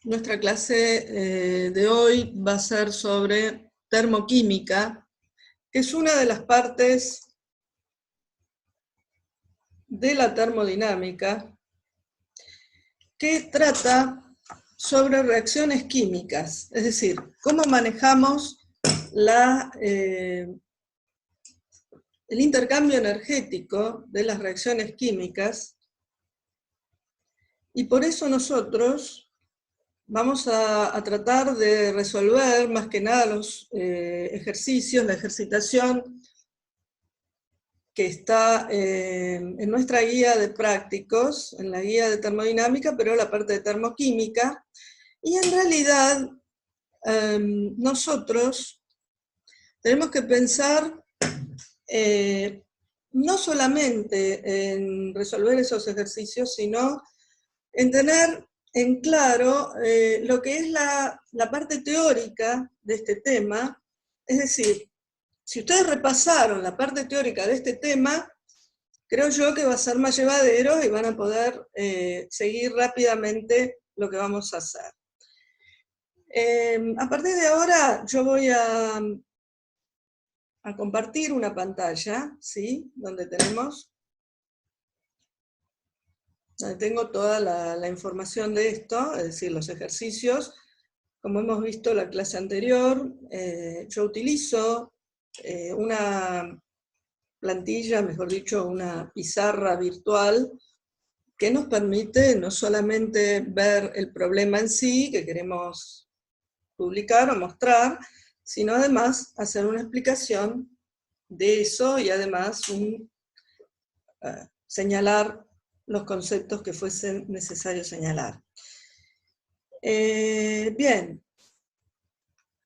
Nuestra clase de hoy va a ser sobre termoquímica, que es una de las partes de la termodinámica que trata sobre reacciones químicas, es decir, cómo manejamos el intercambio energético de las reacciones químicas, y por eso nosotros vamos a tratar de resolver más que nada los ejercicios, la ejercitación que está en nuestra guía de prácticos, en la guía de termodinámica, pero la parte de termoquímica, y en realidad nosotros tenemos que pensar no solamente en resolver esos ejercicios, sino en tener en claro lo que es la parte teórica de este tema. Es decir, si ustedes repasaron la parte teórica de este tema, creo yo que va a ser más llevadero y van a poder seguir rápidamente lo que vamos a hacer. A partir de ahora yo voy a compartir una pantalla, ¿sí? Donde tengo toda la información de esto, es decir, los ejercicios. Como hemos visto en la clase anterior, yo utilizo una plantilla, mejor dicho, una pizarra virtual, que nos permite no solamente ver el problema en sí, que queremos publicar o mostrar, sino además hacer una explicación de eso y además señalar los conceptos que fuesen necesarios señalar. Bien,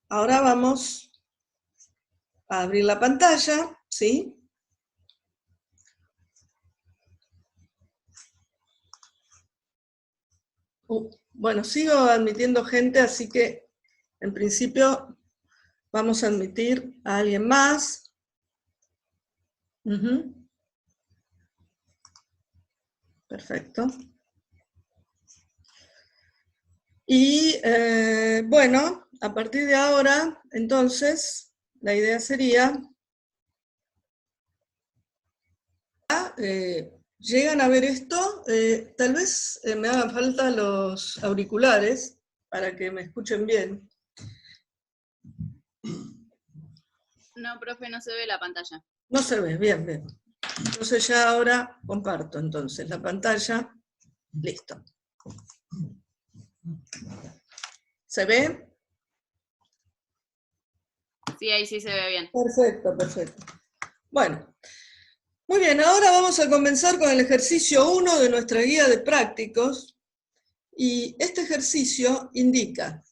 ahora vamos a abrir la pantalla, ¿sí? Bueno, sigo admitiendo gente, así que en principio vamos a admitir a alguien más. Perfecto. Y bueno, a partir de ahora, entonces, la idea sería, llegan a ver esto, tal vez me hagan falta los auriculares para que me escuchen bien. No, profe, no se ve la pantalla. No se ve, bien, bien. Entonces ya ahora comparto entonces la pantalla. Listo. ¿Se ve? Sí, ahí sí se ve bien. Perfecto, perfecto. Bueno, muy bien, ahora vamos a comenzar con el ejercicio 1 de nuestra guía de prácticos, y este ejercicio indica,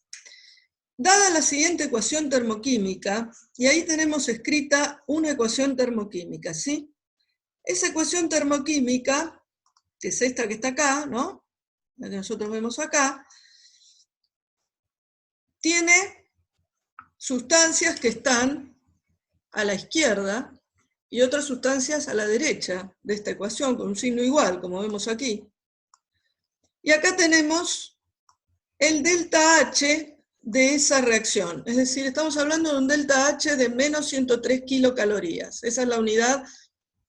dada la siguiente ecuación termoquímica, y ahí tenemos escrita una ecuación termoquímica, ¿sí? Esa ecuación termoquímica, que es esta que está acá, ¿no? La que nosotros vemos acá, tiene sustancias que están a la izquierda y otras sustancias a la derecha de esta ecuación, con un signo igual, como vemos aquí. Y acá tenemos el delta H de esa reacción. Es decir, estamos hablando de un delta H de menos 103 kilocalorías. Esa es la unidad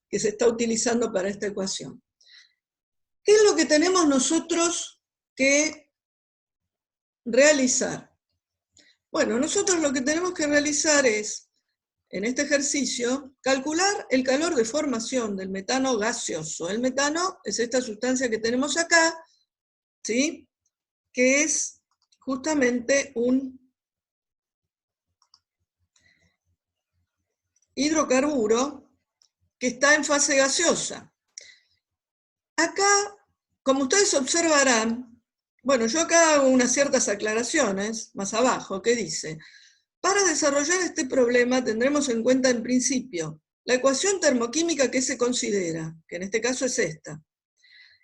que se está utilizando para esta ecuación. ¿Qué es lo que tenemos nosotros que realizar? Bueno, nosotros lo que tenemos que realizar es, en este ejercicio, calcular el calor de formación del metano gaseoso. El metano es esta sustancia que tenemos acá, ¿sí? Que es justamente un hidrocarburo que está en fase gaseosa. Acá, como ustedes observarán, bueno, yo acá hago unas ciertas aclaraciones, más abajo, que dice, para desarrollar este problema tendremos en cuenta en principio la ecuación termoquímica que se considera, que en este caso es esta,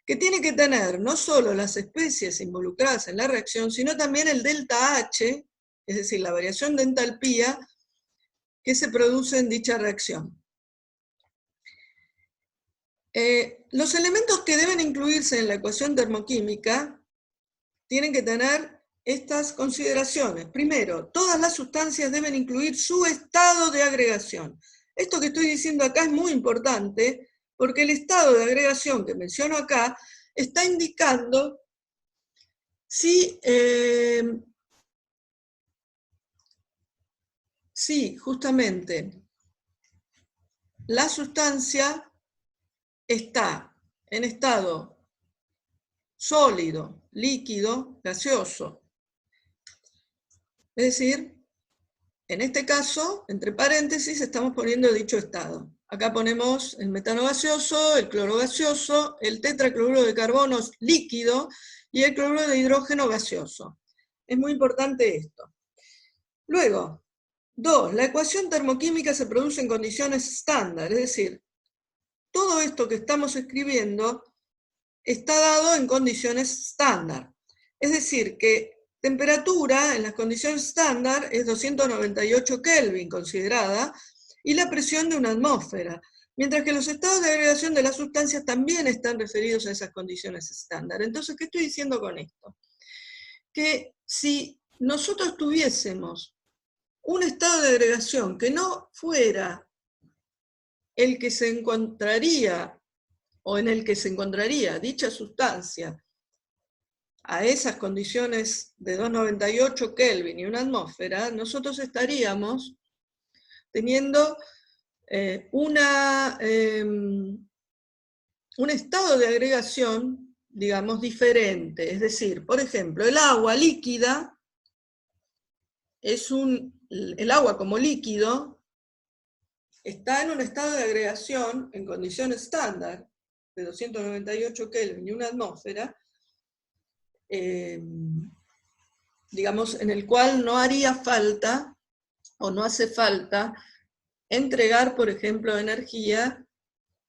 que tiene que tener no solo las especies involucradas en la reacción, sino también el delta H, es decir, la variación de entalpía que se produce en dicha reacción. Los elementos que deben incluirse en la ecuación termoquímica tienen que tener estas consideraciones. Primero, todas las sustancias deben incluir su estado de agregación. Esto que estoy diciendo acá es muy importante, porque el estado de agregación que menciono acá está indicando si, justamente la sustancia está en estado sólido, líquido, gaseoso. Es decir, en este caso, entre paréntesis, estamos poniendo dicho estado. Acá ponemos el metano gaseoso, el cloro gaseoso, el tetracloruro de carbono líquido y el cloruro de hidrógeno gaseoso. Es muy importante esto. Luego, 2. La ecuación termoquímica se produce en condiciones estándar, es decir, todo esto que estamos escribiendo está dado en condiciones estándar. Es decir, que temperatura en las condiciones estándar es 298 Kelvin considerada, y la presión de una atmósfera, mientras que los estados de agregación de las sustancias también están referidos a esas condiciones estándar. Entonces, ¿qué estoy diciendo con esto? Que si nosotros tuviésemos un estado de agregación que no fuera el que se encontraría o en el que se encontraría dicha sustancia a esas condiciones de 298 Kelvin y una atmósfera, nosotros estaríamos teniendo un estado de agregación, digamos, diferente. Es decir, por ejemplo, el agua líquida el agua como líquido está en un estado de agregación en condiciones estándar de 298 Kelvin y una atmósfera, digamos, en el cual no haría falta o no hace falta entregar, por ejemplo, energía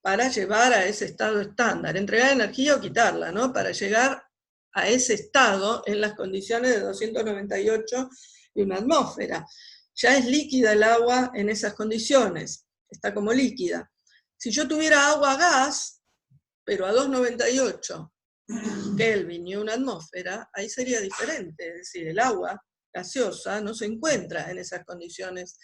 para llevar a ese estado estándar, entregar energía o quitarla, ¿no? Para llegar a ese estado en las condiciones de 298 y una atmósfera. Ya es líquida el agua en esas condiciones, está como líquida. Si yo tuviera agua gas, pero a 298 Kelvin y una atmósfera, ahí sería diferente, es decir, el agua gaseosa no se encuentra en esas condiciones,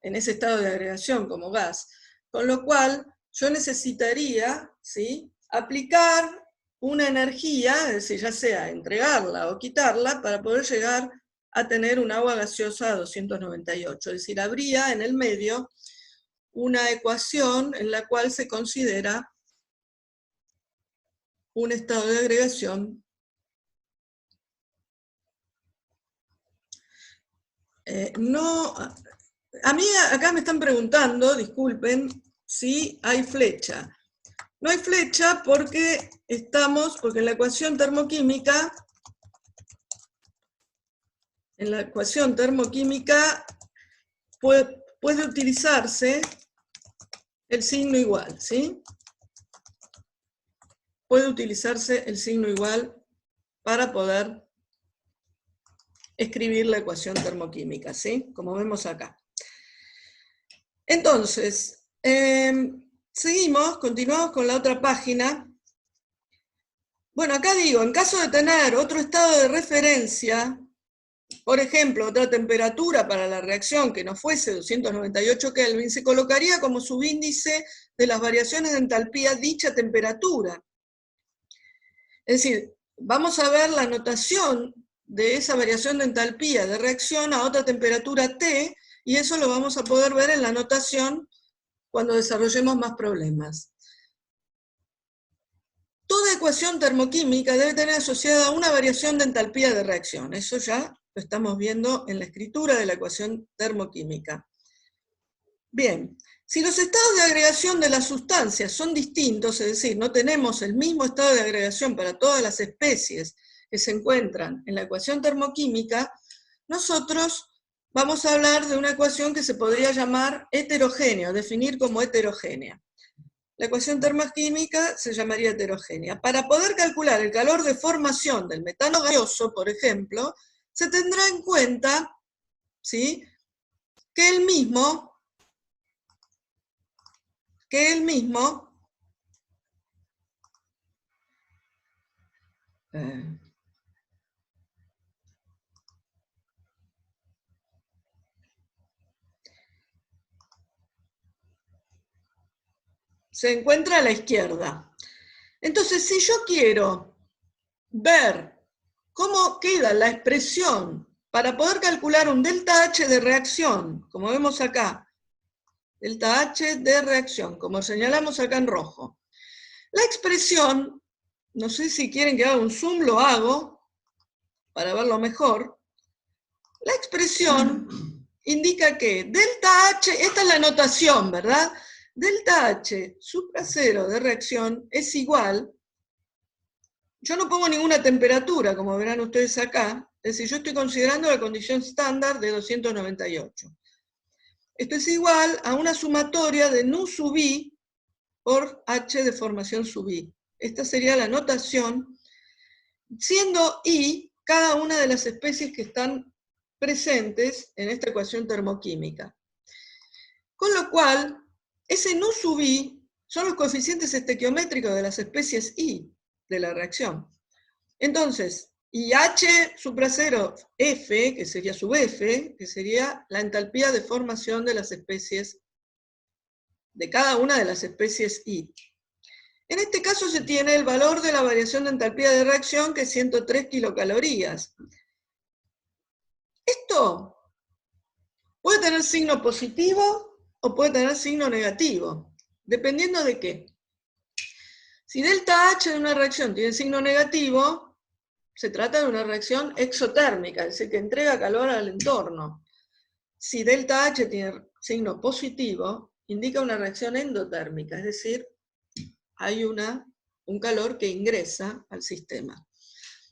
en ese estado de agregación como gas, con lo cual yo necesitaría, ¿sí?, aplicar una energía, es decir, ya sea entregarla o quitarla, para poder llegar a tener un agua gaseosa a 298. Es decir, habría en el medio una ecuación en la cual se considera un estado de agregación no. A mí acá me están preguntando, disculpen, si hay flecha. No hay flecha porque en la ecuación termoquímica, puede utilizarse el signo igual, ¿sí? Puede utilizarse el signo igual para poder escribir la ecuación termoquímica, ¿sí? Como vemos acá. Entonces, continuamos con la otra página. Bueno, acá digo, en caso de tener otro estado de referencia, por ejemplo, otra temperatura para la reacción que no fuese 298 Kelvin, se colocaría como subíndice de las variaciones de entalpía dicha temperatura. Es decir, vamos a ver la notación de esa variación de entalpía de reacción a otra temperatura T, y eso lo vamos a poder ver en la notación cuando desarrollemos más problemas. Toda ecuación termoquímica debe tener asociada una variación de entalpía de reacción. Eso ya lo estamos viendo en la escritura de la ecuación termoquímica. Bien, si los estados de agregación de las sustancias son distintos, es decir, no tenemos el mismo estado de agregación para todas las especies que se encuentran en la ecuación termoquímica, nosotros vamos a hablar de una ecuación que se podría llamar heterogénea, definir como heterogénea. La ecuación termoquímica se llamaría heterogénea. Para poder calcular el calor de formación del metano gaseoso, por ejemplo, se tendrá en cuenta, ¿sí?, que el mismo se encuentra a la izquierda. Entonces, si yo quiero ver cómo queda la expresión para poder calcular un delta H de reacción, como vemos acá, delta H de reacción, como señalamos acá en rojo. La expresión, no sé si quieren que haga un zoom, lo hago, para verlo mejor. La expresión indica que delta H, esta es la notación, ¿verdad? Delta H supra cero de reacción es igual, yo no pongo ninguna temperatura, como verán ustedes acá, es decir, yo estoy considerando la condición estándar de 298. Esto es igual a una sumatoria de nu sub i por H de formación sub i. Esta sería la notación, siendo i cada una de las especies que están presentes en esta ecuación termoquímica. Con lo cual, ese nu sub i son los coeficientes estequiométricos de las especies i de la reacción. Entonces, y H supra cero F, que sería sub F, que sería la entalpía de formación de las especies, de cada una de las especies I. En este caso se tiene el valor de la variación de entalpía de reacción, que es 103 kilocalorías. Esto puede tener signo positivo o puede tener signo negativo, dependiendo de qué. Si delta H de una reacción tiene signo negativo, se trata de una reacción exotérmica, es decir, que entrega calor al entorno. Si delta H tiene signo positivo, indica una reacción endotérmica, es decir, hay un calor que ingresa al sistema.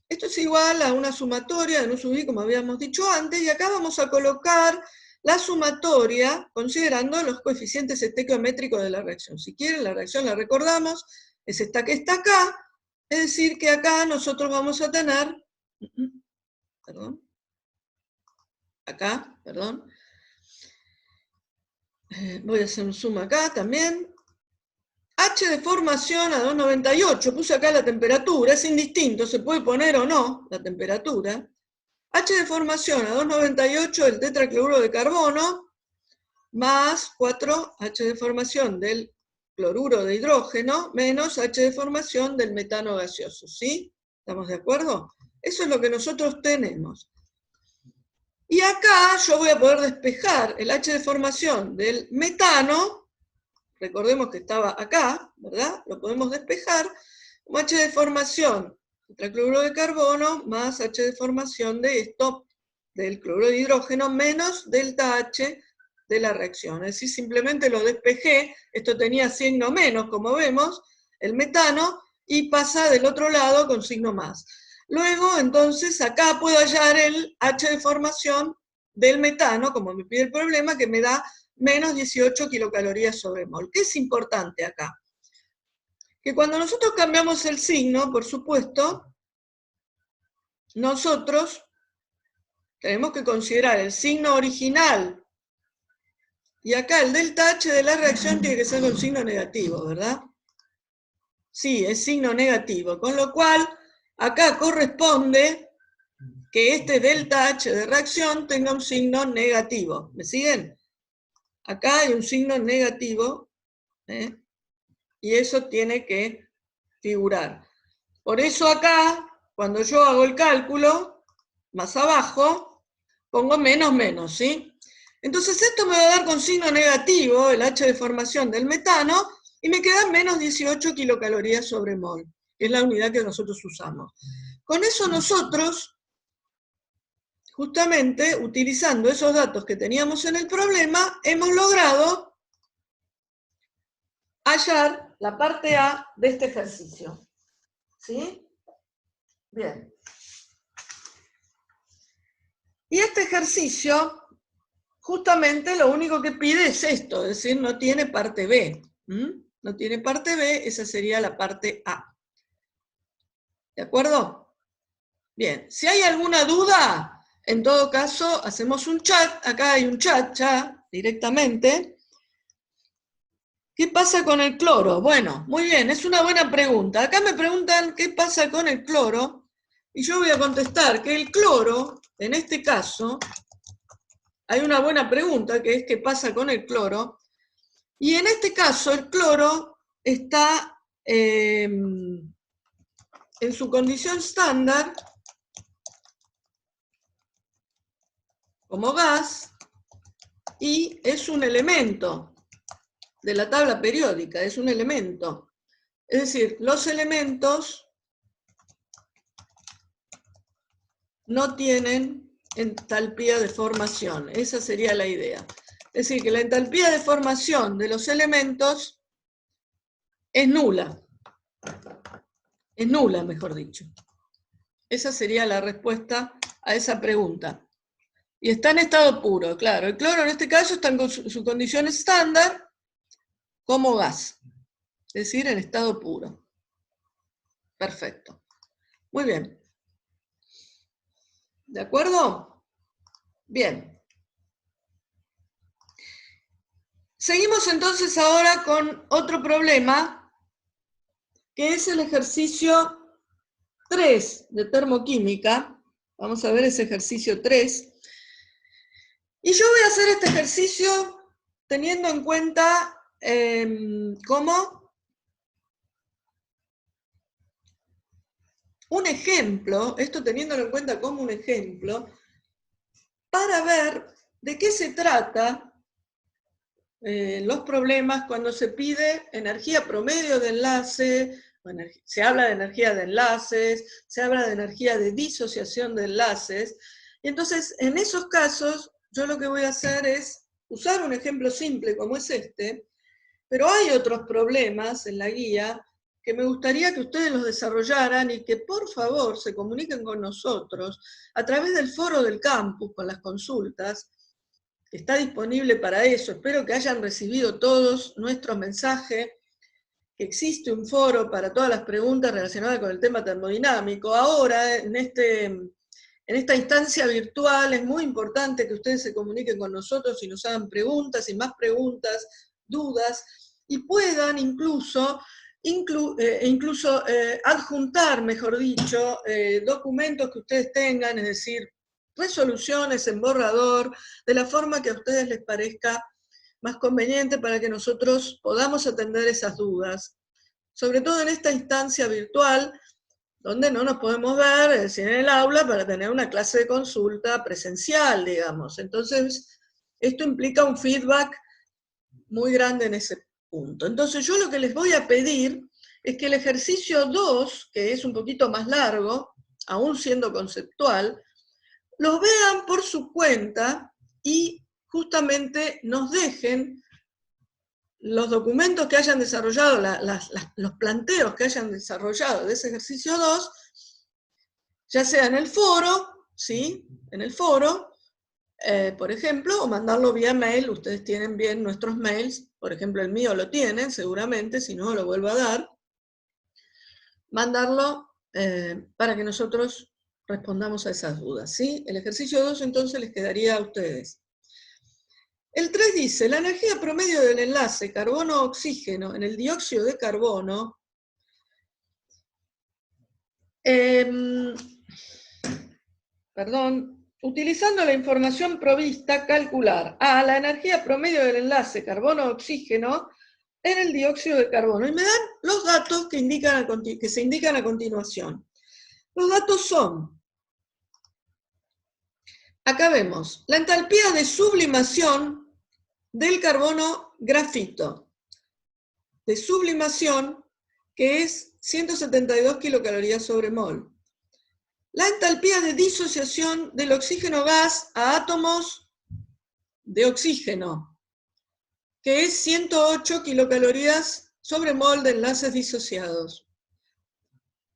Esto es igual a una sumatoria de nu sub i, como habíamos dicho antes, y acá vamos a colocar la sumatoria considerando los coeficientes estequiométricos de la reacción. Si quieren, la reacción la recordamos, es esta que está acá, es decir, que acá nosotros vamos a tener, voy a hacer un zoom acá también, H de formación a 298, puse acá la temperatura, es indistinto, se puede poner o no la temperatura. H de formación a 298 del tetracloruro de carbono, más 4 H de formación del cloruro de hidrógeno, menos H de formación del metano gaseoso, ¿sí? ¿Estamos de acuerdo? Eso es lo que nosotros tenemos. Y acá yo voy a poder despejar el H de formación del metano, recordemos que estaba acá, ¿verdad? Lo podemos despejar, como H de formación tetracloruro de carbono, más H de formación de esto, del cloruro de hidrógeno, menos delta H de la reacción. Es decir, simplemente lo despejé, esto tenía signo menos, como vemos, el metano, y pasa del otro lado con signo más. Luego, entonces, acá puedo hallar el H de formación del metano, como me pide el problema, que me da menos 18 kilocalorías sobre mol. ¿Qué es importante acá? Que cuando nosotros cambiamos el signo, por supuesto, nosotros tenemos que considerar el signo original. Y acá el delta H de la reacción tiene que ser con signo negativo, ¿verdad? Sí, es signo negativo. Con lo cual, acá corresponde que este delta H de reacción tenga un signo negativo. ¿Me siguen? Acá hay un signo negativo, y eso tiene que figurar. Por eso acá, cuando yo hago el cálculo, más abajo, pongo menos menos, ¿sí? Entonces esto me va a dar con signo negativo el H de formación del metano, y me quedan menos 18 kilocalorías sobre mol, que es la unidad que nosotros usamos. Con eso nosotros, justamente utilizando esos datos que teníamos en el problema, hemos logrado hallar la parte A de este ejercicio. ¿Sí? Bien. Y este ejercicio, justamente lo único que pide es esto, es decir, no tiene parte B. No tiene parte B, esa sería la parte A. ¿De acuerdo? Bien, si hay alguna duda, en todo caso, hacemos un chat, acá hay un chat ya, directamente. ¿Qué pasa con el cloro? Bueno, muy bien, es una buena pregunta. Acá me preguntan qué pasa con el cloro, y yo voy a contestar que el cloro, en este caso, hay una buena pregunta, que es qué pasa con el cloro, y en este caso el cloro está en su condición estándar como gas y es un elemento de la tabla periódica, es un elemento. Es decir, los elementos no tienen entalpía de formación, esa sería la idea. Es decir, que la entalpía de formación de los elementos es nula. Es nula, mejor dicho. Esa sería la respuesta a esa pregunta. Y está en estado puro, claro. El cloro en este caso está en su condición estándar como gas, es decir, en estado puro. Perfecto. Muy bien. ¿De acuerdo? Bien. Seguimos entonces ahora con otro problema, que es el ejercicio 3 de termoquímica. Vamos a ver ese ejercicio 3. Y yo voy a hacer este ejercicio teniendo en cuenta como un ejemplo, esto teniéndolo en cuenta como un ejemplo, para ver de qué se trata los problemas cuando se pide energía promedio de enlace, se habla de energía de enlaces, se habla de energía de disociación de enlaces, y entonces en esos casos yo lo que voy a hacer es usar un ejemplo simple como es este, pero hay otros problemas en la guía que me gustaría que ustedes los desarrollaran y que por favor se comuniquen con nosotros a través del foro del campus con las consultas. Está disponible para eso. Espero que hayan recibido todos nuestro mensaje, que existe un foro para todas las preguntas relacionadas con el tema termodinámico. Ahora, en esta instancia virtual, es muy importante que ustedes se comuniquen con nosotros y nos hagan preguntas y más preguntas, dudas, y puedan incluso adjuntar, mejor dicho, documentos que ustedes tengan, es decir, resoluciones en borrador, de la forma que a ustedes les parezca más conveniente para que nosotros podamos atender esas dudas. Sobre todo en esta instancia virtual, donde no nos podemos ver, es decir, en el aula, para tener una clase de consulta presencial, digamos. Entonces, esto implica un feedback muy grande en ese punto. Entonces, yo lo que les voy a pedir es que el ejercicio 2, que es un poquito más largo, aún siendo conceptual, los vean por su cuenta y justamente nos dejen los documentos que hayan desarrollado, los planteos que hayan desarrollado de ese ejercicio 2, ya sea en el foro, ¿sí? En el foro, por ejemplo, o mandarlo vía mail. Ustedes tienen bien nuestros mails, por ejemplo, el mío lo tienen, seguramente, si no, lo vuelvo a dar. Mandarlo para que nosotros respondamos a esas dudas, ¿sí? El ejercicio 2 entonces les quedaría a ustedes. El 3 dice, la energía promedio del enlace carbono-oxígeno en el dióxido de carbono utilizando la información provista, calcular la energía promedio del enlace carbono-oxígeno en el dióxido de carbono. Y me dan los datos que se indican a continuación. Los datos son, acá vemos, la entalpía de sublimación del carbono grafito, de sublimación, que es 172 kilocalorías sobre mol. La entalpía de disociación del oxígeno gas a átomos de oxígeno, que es 108 kilocalorías sobre mol de enlaces disociados.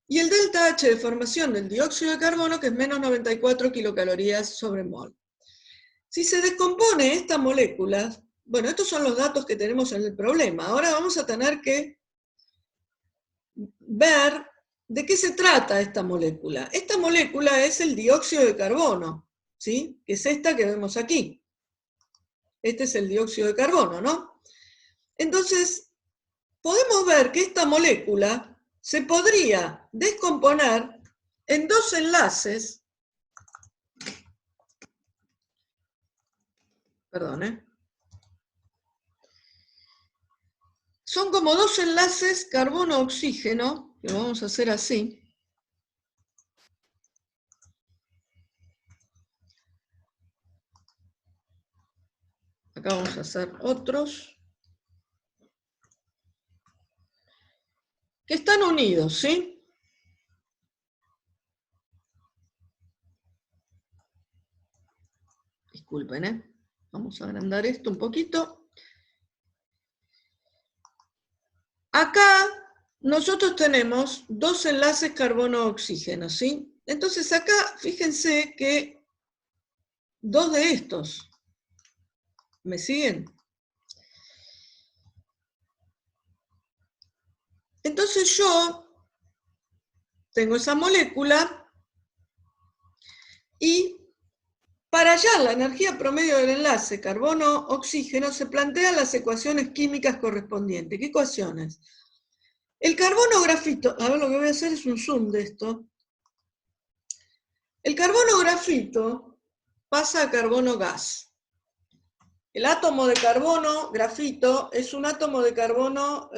Y el delta H de formación del dióxido de carbono, que es menos 94 kilocalorías sobre mol. Si se descompone esta molécula, bueno, estos son los datos que tenemos en el problema. Ahora vamos a tener que ver de qué se trata esta molécula. Esta molécula es el dióxido de carbono, ¿sí? Que es esta que vemos aquí. Este es el dióxido de carbono, ¿no? Entonces, podemos ver que esta molécula se podría descomponer en dos enlaces, son como dos enlaces carbono-oxígeno, que lo vamos a hacer así. Acá vamos a hacer otros. Que están unidos, ¿sí? Disculpen, ¿eh? Vamos a agrandar esto un poquito. Acá nosotros tenemos dos enlaces carbono-oxígeno, ¿sí? Entonces acá, fíjense que dos de estos, ¿me siguen? Entonces yo tengo esa molécula y para hallar la energía promedio del enlace carbono-oxígeno se plantean las ecuaciones químicas correspondientes. ¿Qué ecuaciones? El carbono grafito, a ver, lo que voy a hacer es un zoom de esto. El carbono grafito pasa a carbono gas. El átomo de carbono grafito es un átomo de carbono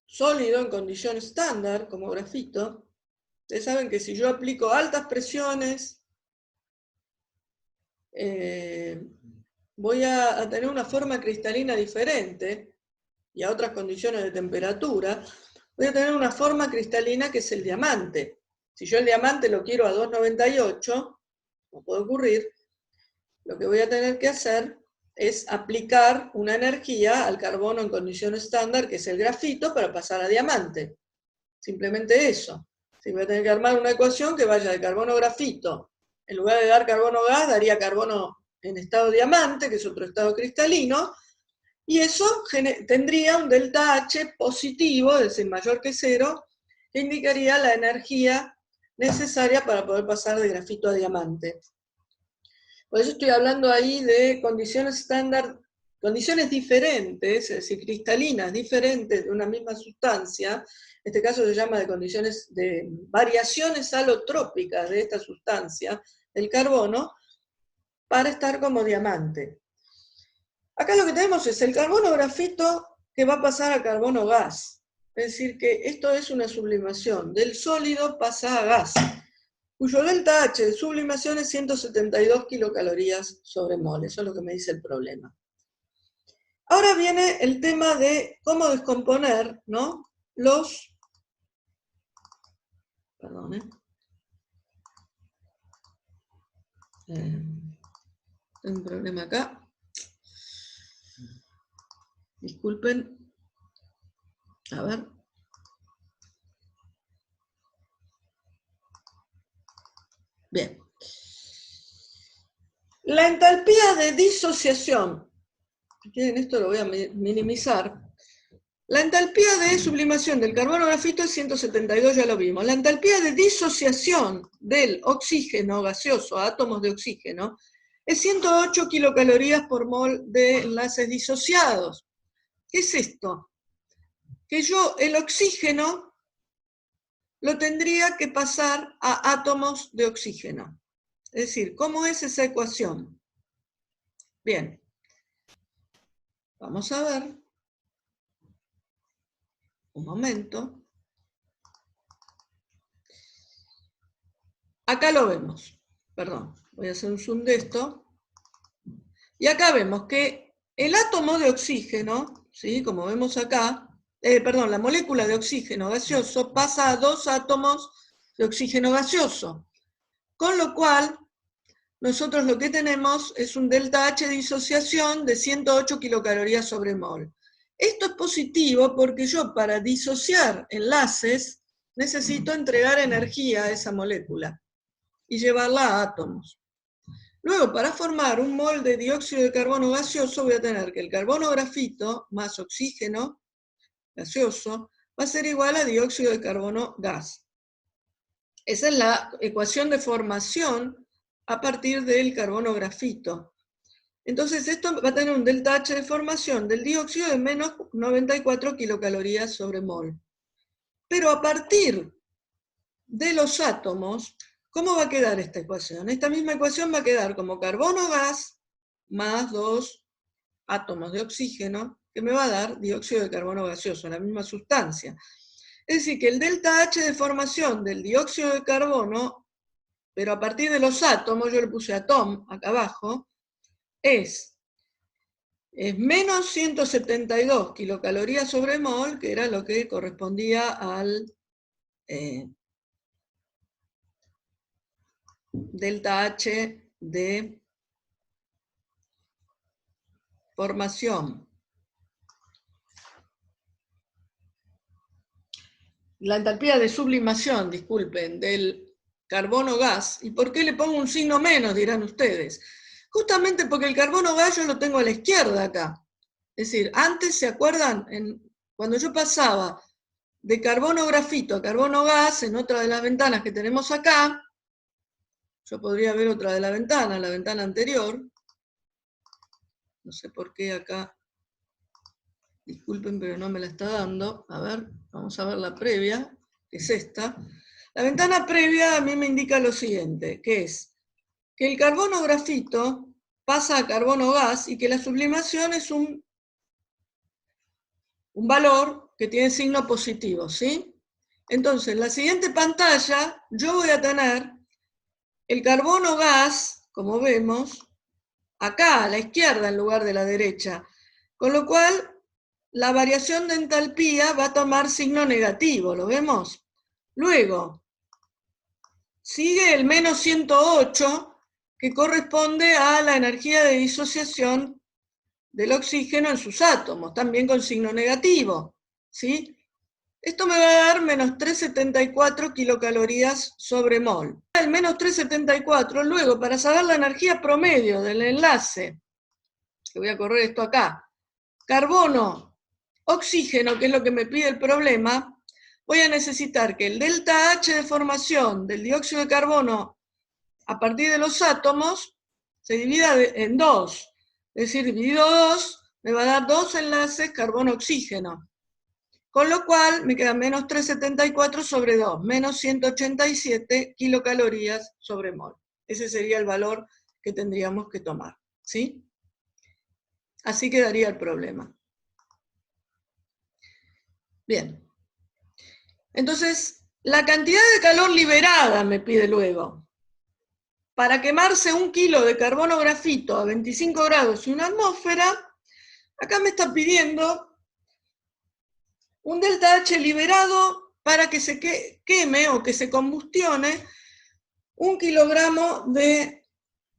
sólido en condición estándar, como grafito. Ustedes saben que si yo aplico altas presiones, voy a tener una forma cristalina diferente, y a otras condiciones de temperatura, voy a tener una forma cristalina que es el diamante. Si yo el diamante lo quiero a 298, como puede ocurrir, lo que voy a tener que hacer es aplicar una energía al carbono en condición estándar, que es el grafito, para pasar a diamante. Simplemente eso. Si voy a tener que armar una ecuación que vaya de carbono grafito, en lugar de dar carbono gas, daría carbono en estado diamante, que es otro estado cristalino, y eso tendría un delta H positivo, es decir, mayor que 0, que indicaría la energía necesaria para poder pasar de grafito a diamante. Por eso estoy hablando ahí de condiciones estándar, condiciones diferentes, es decir, cristalinas diferentes de una misma sustancia. En este caso se llama de condiciones de variaciones alotrópicas de esta sustancia, el carbono, para estar como diamante. Acá lo que tenemos es el carbono grafito que va a pasar a carbono gas. Es decir, que esto es una sublimación. Del sólido pasa a gas, cuyo delta H de sublimación es 172 kilocalorías sobre mol. Eso es lo que me dice el problema. Ahora viene el tema de cómo descomponer, ¿no? Los... Perdón, tengo un problema acá. Disculpen. A ver. Bien. La entalpía de disociación, si quieren esto lo voy a minimizar. La entalpía de sublimación del carbono grafito es 172, ya lo vimos. La entalpía de disociación del oxígeno gaseoso a átomos de oxígeno es 108 kilocalorías por mol de enlaces disociados. ¿Qué es esto? Que yo el oxígeno lo tendría que pasar a átomos de oxígeno. Es decir, ¿cómo es esa ecuación? Bien, vamos a ver. Un momento. Acá lo vemos. Perdón, voy a hacer un zoom de esto. Y acá vemos que el átomo de oxígeno, ¿sí? Como vemos acá, la molécula de oxígeno gaseoso pasa a dos átomos de oxígeno gaseoso. Con lo cual, nosotros lo que tenemos es un delta H de disociación de 108 kilocalorías sobre mol. Esto es positivo porque yo para disociar enlaces necesito entregar energía a esa molécula y llevarla a átomos. Luego, para formar un mol de dióxido de carbono gaseoso, voy a tener que el carbono grafito más oxígeno gaseoso va a ser igual a dióxido de carbono gas. Esa es la ecuación de formación a partir del carbono grafito. Entonces esto va a tener un delta H de formación del dióxido de menos 94 kilocalorías sobre mol. Pero a partir de los átomos, ¿cómo va a quedar esta ecuación? Esta misma ecuación va a quedar como carbono gas más 2 átomos de oxígeno, que me va a dar dióxido de carbono gaseoso, la misma sustancia. Es decir, que el delta H de formación del dióxido de carbono, pero a partir de los átomos, yo le puse atom acá abajo, es menos 172 kilocalorías sobre mol, que era lo que correspondía al delta H de formación. La entalpía de sublimación, disculpen, del carbono gas. ¿Y por qué le pongo un signo menos, dirán ustedes? Justamente porque el carbono gas yo lo tengo a la izquierda acá. Es decir, antes, ¿se acuerdan? Cuando yo pasaba de carbono grafito a carbono gas, en otra de las ventanas que tenemos acá, yo podría ver otra de la ventana anterior. No sé por qué acá, disculpen, pero no me la está dando. A ver, vamos a ver la previa, que es esta. La ventana previa a mí me indica lo siguiente, que es que el carbono grafito pasa a carbono gas y que la sublimación es un valor que tiene signo positivo, ¿sí? Entonces, en la siguiente pantalla yo voy a tener el carbono gas, como vemos, acá a la izquierda en lugar de la derecha, con lo cual la variación de entalpía va a tomar signo negativo, ¿lo vemos? Luego, sigue el menos 108, que corresponde a la energía de disociación del oxígeno en sus átomos, también con signo negativo, ¿sí? Esto me va a dar menos 374 kilocalorías sobre mol. El menos 374, luego, para saber la energía promedio del enlace, que voy a correr esto acá, carbono, oxígeno, que es lo que me pide el problema, voy a necesitar que el delta H de formación del dióxido de carbono a partir de los átomos se divida en dos. Es decir, dividido 2, me va a dar 2 enlaces carbono-oxígeno. Con lo cual me queda menos 374 sobre 2, menos 187 kilocalorías sobre mol. Ese sería el valor que tendríamos que tomar, ¿sí? Así quedaría el problema. Bien. Entonces, la cantidad de calor liberada me pide luego. Para quemarse 1 kilo de carbono grafito a 25 grados y una atmósfera, acá me está pidiendo un delta H liberado para que se queme o que se combustione 1 kilogramo de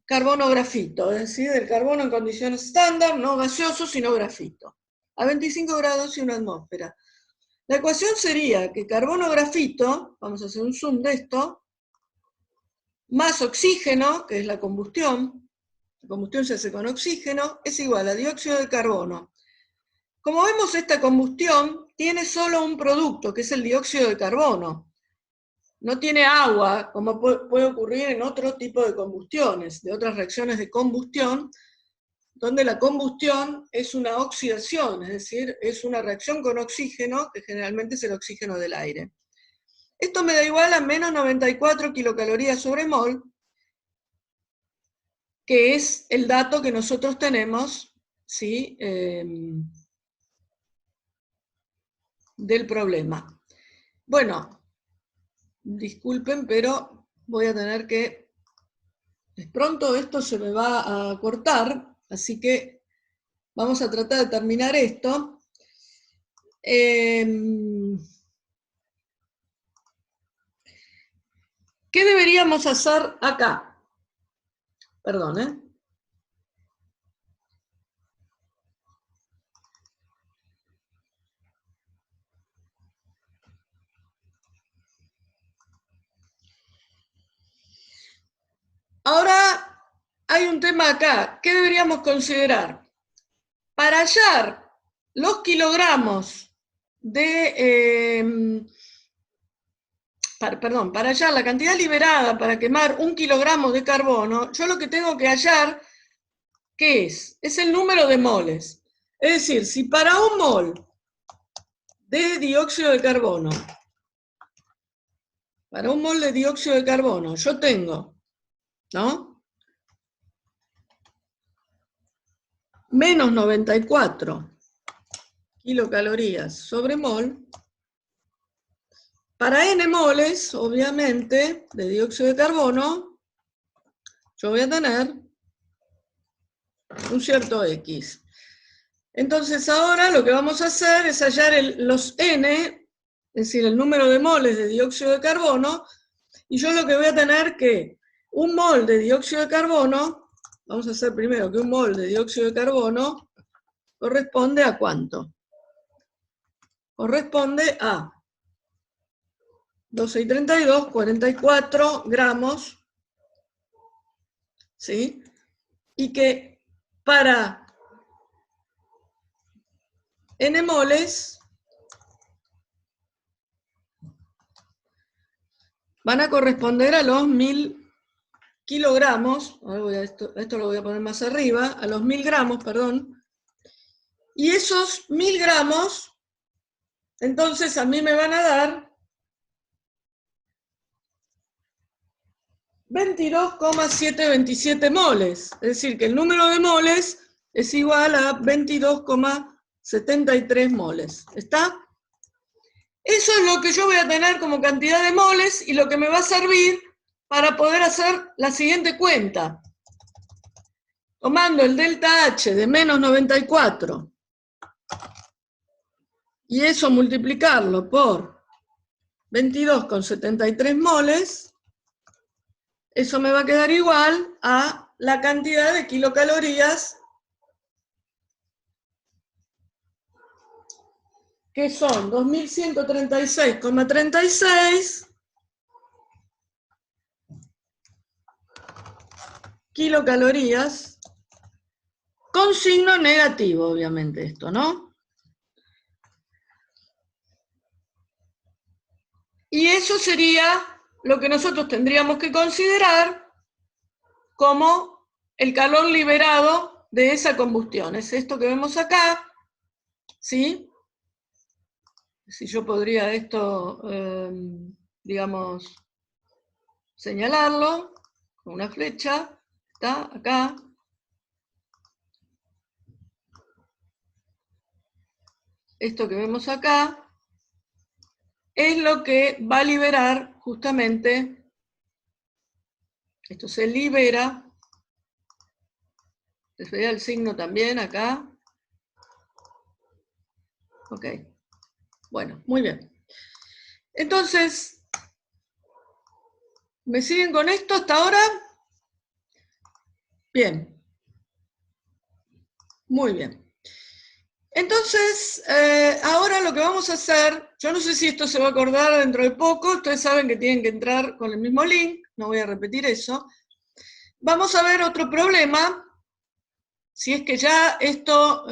carbono grafito, es decir, del carbono en condiciones estándar, no gaseoso, sino grafito, a 25 grados y una atmósfera. La ecuación sería que carbono grafito, vamos a hacer un zoom de esto, más oxígeno, que es la combustión se hace con oxígeno, es igual a dióxido de carbono. Como vemos, esta combustión tiene solo un producto, que es el dióxido de carbono. No tiene agua, como puede ocurrir en otro tipo de combustiones, de otras reacciones de combustión, donde la combustión es una oxidación, es decir, es una reacción con oxígeno, que generalmente es el oxígeno del aire. Esto me da igual a menos 94 kilocalorías sobre mol, que es el dato que nosotros tenemos, ¿sí? Del problema. Bueno, disculpen, pero voy a tener que... Pronto esto se me va a cortar, así que vamos a tratar de terminar esto. ¿Qué deberíamos hacer acá? Perdón, ¿eh? Ahora hay un tema acá. ¿Qué deberíamos considerar? Para hallar los kilogramos de... para hallar la cantidad liberada para quemar 1 kilogramo de carbono, yo lo que tengo que hallar, ¿qué es? Es el número de moles. Es decir, si para 1 mol de dióxido de carbono, yo tengo, ¿no? menos 94 kilocalorías sobre mol, para n moles, obviamente, de dióxido de carbono, yo voy a tener un cierto X. Entonces ahora lo que vamos a hacer es hallar los n, es decir, el número de moles de dióxido de carbono, y yo lo que voy a tener que un mol de dióxido de carbono, vamos a hacer primero que un mol de dióxido de carbono corresponde a ¿cuánto? Corresponde a 12 y 32, 44 gramos, ¿sí? Y que para n moles van a corresponder a los 1000 kilogramos, ahora esto lo voy a poner más arriba, a los 1000 gramos, perdón, y esos 1000 gramos, entonces a mí me van a dar 22,727 moles, es decir, que el número de moles es igual a 22,73 moles, ¿está? Eso es lo que yo voy a tener como cantidad de moles y lo que me va a servir para poder hacer la siguiente cuenta. Tomando el delta H de menos 94 y eso multiplicarlo por 22,73 moles, eso me va a quedar igual a la cantidad de kilocalorías que son 2136,36 kilocalorías con signo negativo, obviamente esto, ¿no? Y eso sería lo que nosotros tendríamos que considerar como el calor liberado de esa combustión. Es esto que vemos acá, ¿sí? Si yo podría esto, digamos, señalarlo con una flecha, está acá. Esto que vemos acá es lo que va a liberar justamente, esto se libera, les veía el signo también acá. Ok, bueno, muy bien. Entonces, ¿me siguen con esto hasta ahora? Bien. Muy bien. Entonces, ahora lo que vamos a hacer, yo no sé si esto se va a acordar dentro de poco, ustedes saben que tienen que entrar con el mismo link, no voy a repetir eso. Vamos a ver otro problema, si es que ya esto,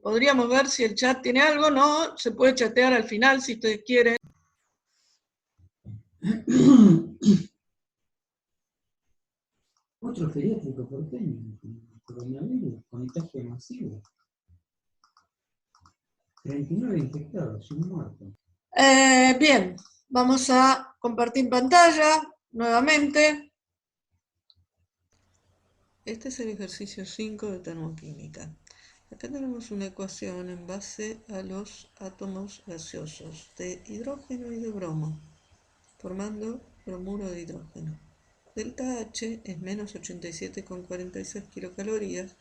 podríamos ver si el chat tiene algo, no, se puede chatear al final si ustedes quieren. Otro geriátrico porteño, coronavirus, contagio masivo. 39 infectados, un muerto. Bien, vamos a compartir pantalla nuevamente. Este es el ejercicio 5 de termoquímica. Acá tenemos una ecuación en base a los átomos gaseosos de hidrógeno y de bromo, formando bromuro de hidrógeno. Delta H es menos 87,46 kilocalorías.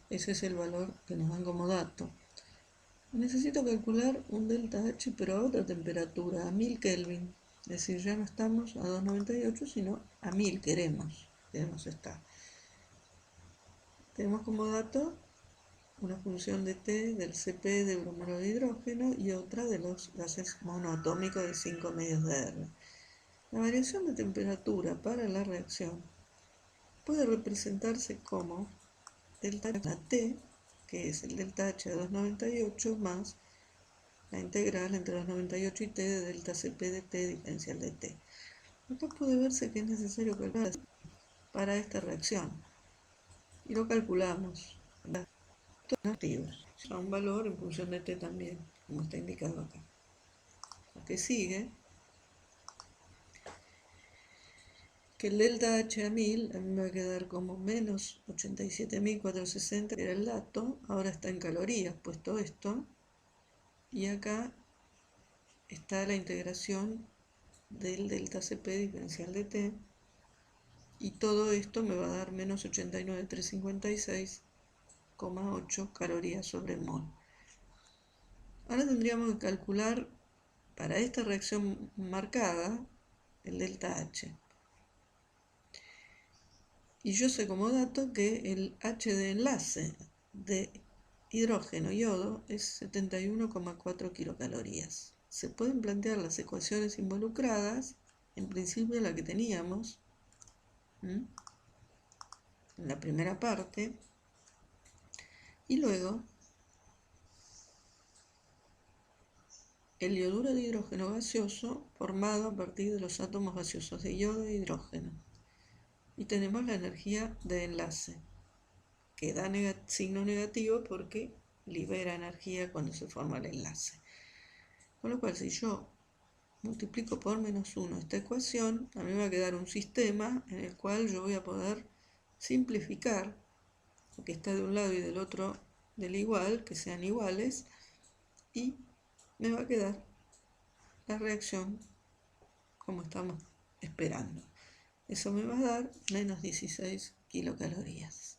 Ese es el valor que nos dan como dato. Necesito calcular un delta H, pero a otra temperatura, a 1000 Kelvin. Es decir, ya no estamos a 298, sino a 1000 queremos estar. Tenemos como dato una función de T del Cp de bromuro de hidrógeno y otra de los gases monoatómicos de 5 medios de R. La variación de temperatura para la reacción puede representarse como delta T, que es el delta H de 298 más la integral entre 298 y T de delta Cp de T diferencial de T. Acá puede verse que es necesario calcular para esta reacción y lo calculamos. Negativos, a un valor en función de T también, como está indicado acá. Lo que sigue que el delta H a 1000 a mí me va a quedar como menos 87.460, que era el dato, ahora está en calorías puesto esto, y acá está la integración del delta CP diferencial de T, y todo esto me va a dar menos 89.356,8 calorías sobre mol. Ahora tendríamos que calcular para esta reacción marcada el delta H. Y yo sé como dato que el H de enlace de hidrógeno y yodo es 71,4 kilocalorías. Se pueden plantear las ecuaciones involucradas, en principio la que teníamos en la primera parte, y luego el yoduro de hidrógeno gaseoso formado a partir de los átomos gaseosos de yodo e hidrógeno. Y tenemos la energía de enlace, que da signo negativo porque libera energía cuando se forma el enlace. Con lo cual, si yo multiplico por menos 1 esta ecuación, a mí me va a quedar un sistema en el cual yo voy a poder simplificar lo que está de un lado y del otro del igual, que sean iguales, y me va a quedar la reacción como estamos esperando. Eso me va a dar menos 16 kilocalorías.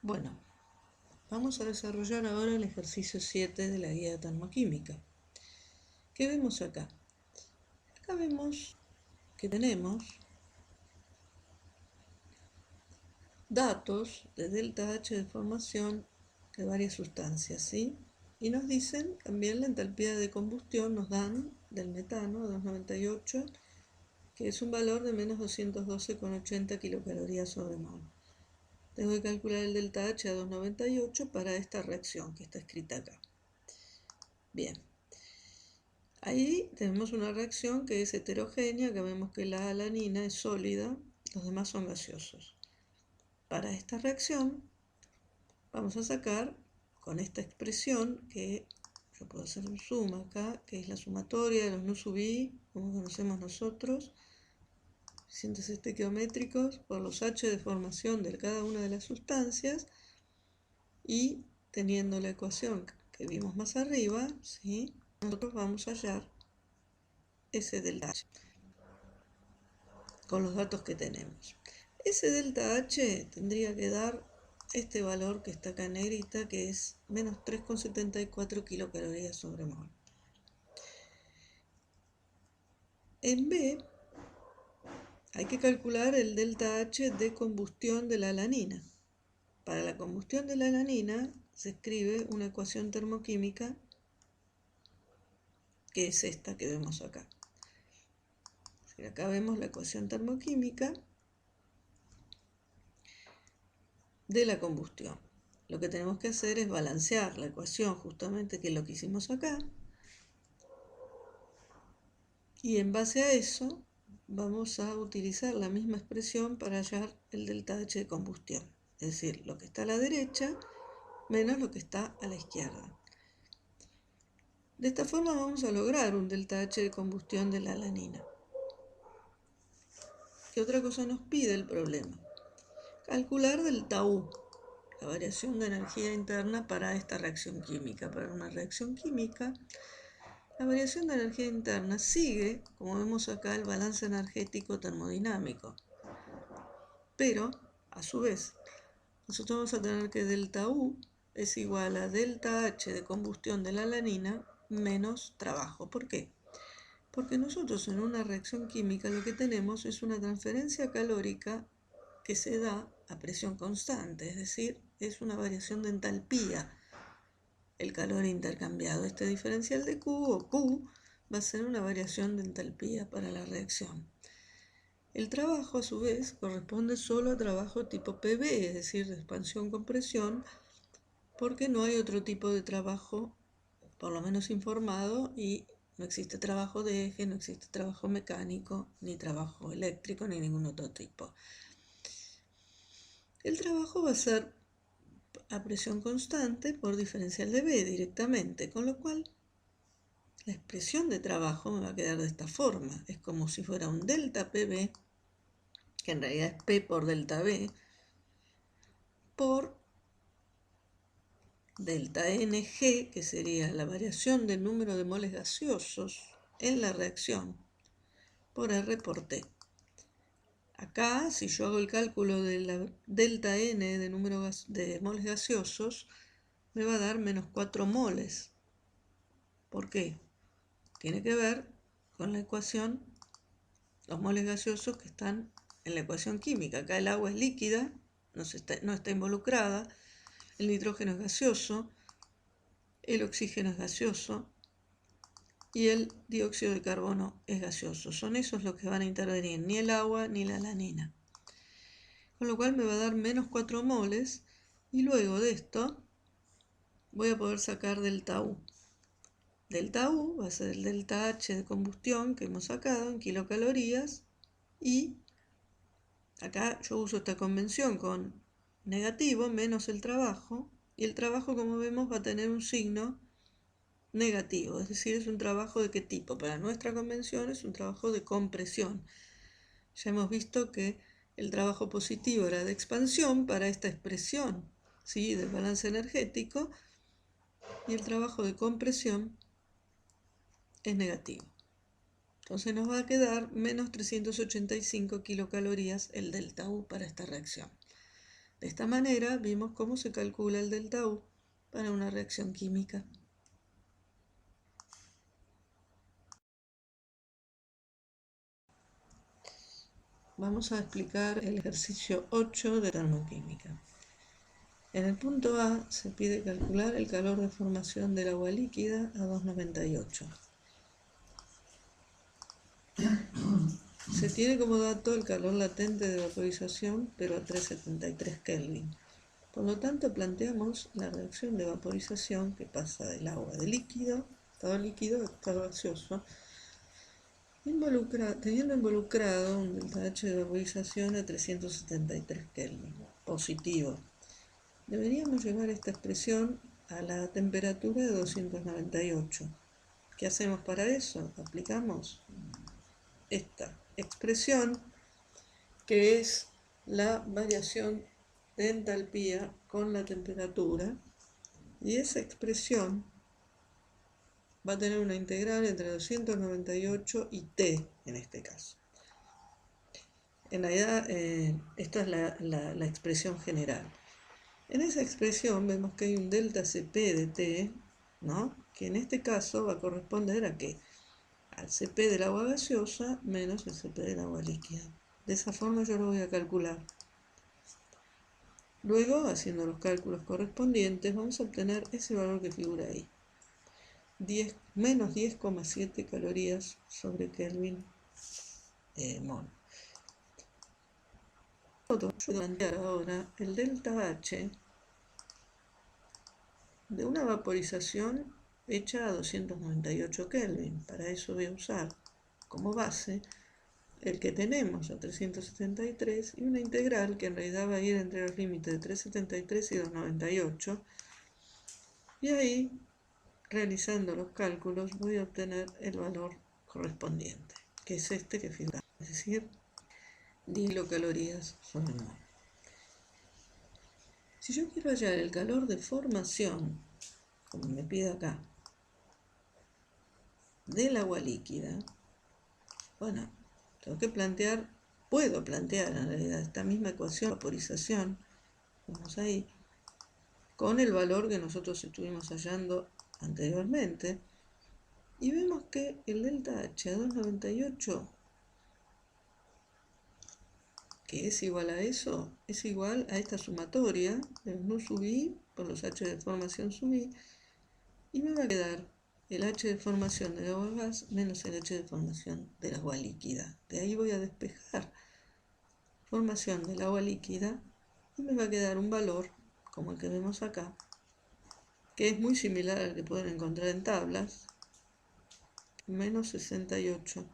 Bueno, vamos a desarrollar ahora el ejercicio 7 de la guía de termoquímica. ¿Qué vemos acá? Acá vemos que tenemos datos de delta H de formación de varias sustancias, ¿sí? Y nos dicen también la entalpía de combustión, nos dan del metano, 298, que es un valor de menos 212,80 kilocalorías sobre mol. Tengo que calcular el delta H a 298 para esta reacción que está escrita acá. Bien. Ahí tenemos una reacción que es heterogénea, que vemos que la alanina es sólida, los demás son gaseosos. Para esta reacción vamos a sacar con esta expresión que yo puedo hacer un suma acá, que es la sumatoria de los nu sub i, como conocemos nosotros, coeficientes estequiométricos por los H de formación de cada una de las sustancias, y teniendo la ecuación que vimos más arriba, ¿sí? Nosotros vamos a hallar ese delta H con los datos que tenemos. Ese delta H tendría que dar este valor que está acá en negrita, que es menos 3,74 kilocalorías sobre mol. En B hay que calcular el delta H de combustión de la alanina. Para la combustión de la alanina se escribe una ecuación termoquímica que es esta que vemos acá. Acá vemos la ecuación termoquímica de la combustión. Lo que tenemos que hacer es balancear la ecuación, justamente que es lo que hicimos acá, y en base a eso vamos a utilizar la misma expresión para hallar el delta H de combustión, es decir, lo que está a la derecha menos lo que está a la izquierda. De esta forma vamos a lograr un delta H de combustión de la alanina. ¿Qué otra cosa nos pide el problema? Calcular delta U, la variación de energía interna para esta reacción química. Para una reacción química, la variación de energía interna sigue, como vemos acá, el balance energético termodinámico. Pero, a su vez, nosotros vamos a tener que delta U es igual a delta H de combustión de la alanina menos trabajo. ¿Por qué? Porque nosotros en una reacción química lo que tenemos es una transferencia calórica que se da a presión constante, es decir, es una variación de entalpía el calor intercambiado. Este diferencial de Q o Q va a ser una variación de entalpía para la reacción. El trabajo, a su vez, corresponde solo a trabajo tipo PV, es decir, de expansión-compresión, porque no hay otro tipo de trabajo, por lo menos informado, y no existe trabajo de eje, no existe trabajo mecánico, ni trabajo eléctrico, ni ningún otro tipo. El trabajo va a ser a presión constante por diferencial de B directamente, con lo cual la expresión de trabajo me va a quedar de esta forma. Es como si fuera un delta PB, que en realidad es P por delta B, por delta NG, que sería la variación del número de moles gaseosos en la reacción, por R por T. Acá, si yo hago el cálculo de la delta N de número de moles gaseosos, me va a dar menos 4 moles. ¿Por qué? Tiene que ver con la ecuación, los moles gaseosos que están en la ecuación química. Acá el agua es líquida, no está involucrada, el nitrógeno es gaseoso, el oxígeno es gaseoso y el dióxido de carbono es gaseoso. Son esos los que van a intervenir, ni el agua ni la alanina. Con lo cual me va a dar menos 4 moles y luego de esto voy a poder sacar delta U. Delta U va a ser el delta H de combustión que hemos sacado en kilocalorías y acá yo uso esta convención con negativo menos el trabajo y el trabajo, como vemos, va a tener un signo negativo, es decir, es un trabajo de qué tipo. Para nuestra convención es un trabajo de compresión. Ya hemos visto que el trabajo positivo era de expansión para esta expresión, ¿sí?, del balance energético, y el trabajo de compresión es negativo. Entonces nos va a quedar menos 385 kilocalorías el delta U para esta reacción. De esta manera vimos cómo se calcula el delta U para una reacción química. Vamos a explicar el ejercicio 8 de termoquímica. En el punto A se pide calcular el calor de formación del agua líquida a 298. Se tiene como dato el calor latente de vaporización, pero a 373 Kelvin. Por lo tanto, planteamos la reacción de vaporización que pasa del agua de líquido, estado líquido, a estado gaseoso, teniendo involucrado un delta H de vaporización a 373 Kelvin, positivo. Deberíamos llevar esta expresión a la temperatura de 298. ¿Qué hacemos para eso? Aplicamos esta expresión, que es la variación de entalpía con la temperatura, y esa expresión va a tener una integral entre 298 y T en este caso. En realidad, esta es la expresión general. En esa expresión vemos que hay un delta Cp de T, ¿no?, que en este caso va a corresponder a ¿qué? Al Cp del agua gaseosa menos el Cp del agua líquida. De esa forma yo lo voy a calcular. Luego, haciendo los cálculos correspondientes, vamos a obtener ese valor que figura ahí. Menos 10,7 calorías sobre Kelvin mol. Yo voy a plantear ahora el delta H de una vaporización hecha a 298 Kelvin. Para eso voy a usar como base el que tenemos a 373 y una integral que en realidad va a ir entre los límites de 373 y 298. Y ahí, realizando los cálculos, voy a obtener el valor correspondiente, que es este que figura, es decir, 10 kilocalorías sobre mol. Si yo quiero hallar el calor de formación, como me pide acá, del agua líquida, bueno, puedo plantear en realidad esta misma ecuación de vaporización, vamos ahí, con el valor que nosotros estuvimos hallando anteriormente, y vemos que el delta H a 298, que es igual a eso, es igual a esta sumatoria de los nu sub i por los H de formación sub i, y me va a quedar el H de formación del agua gas menos el H de formación del agua líquida. De ahí voy a despejar formación del agua líquida y me va a quedar un valor como el que vemos acá, que es muy similar al que pueden encontrar en tablas, menos 68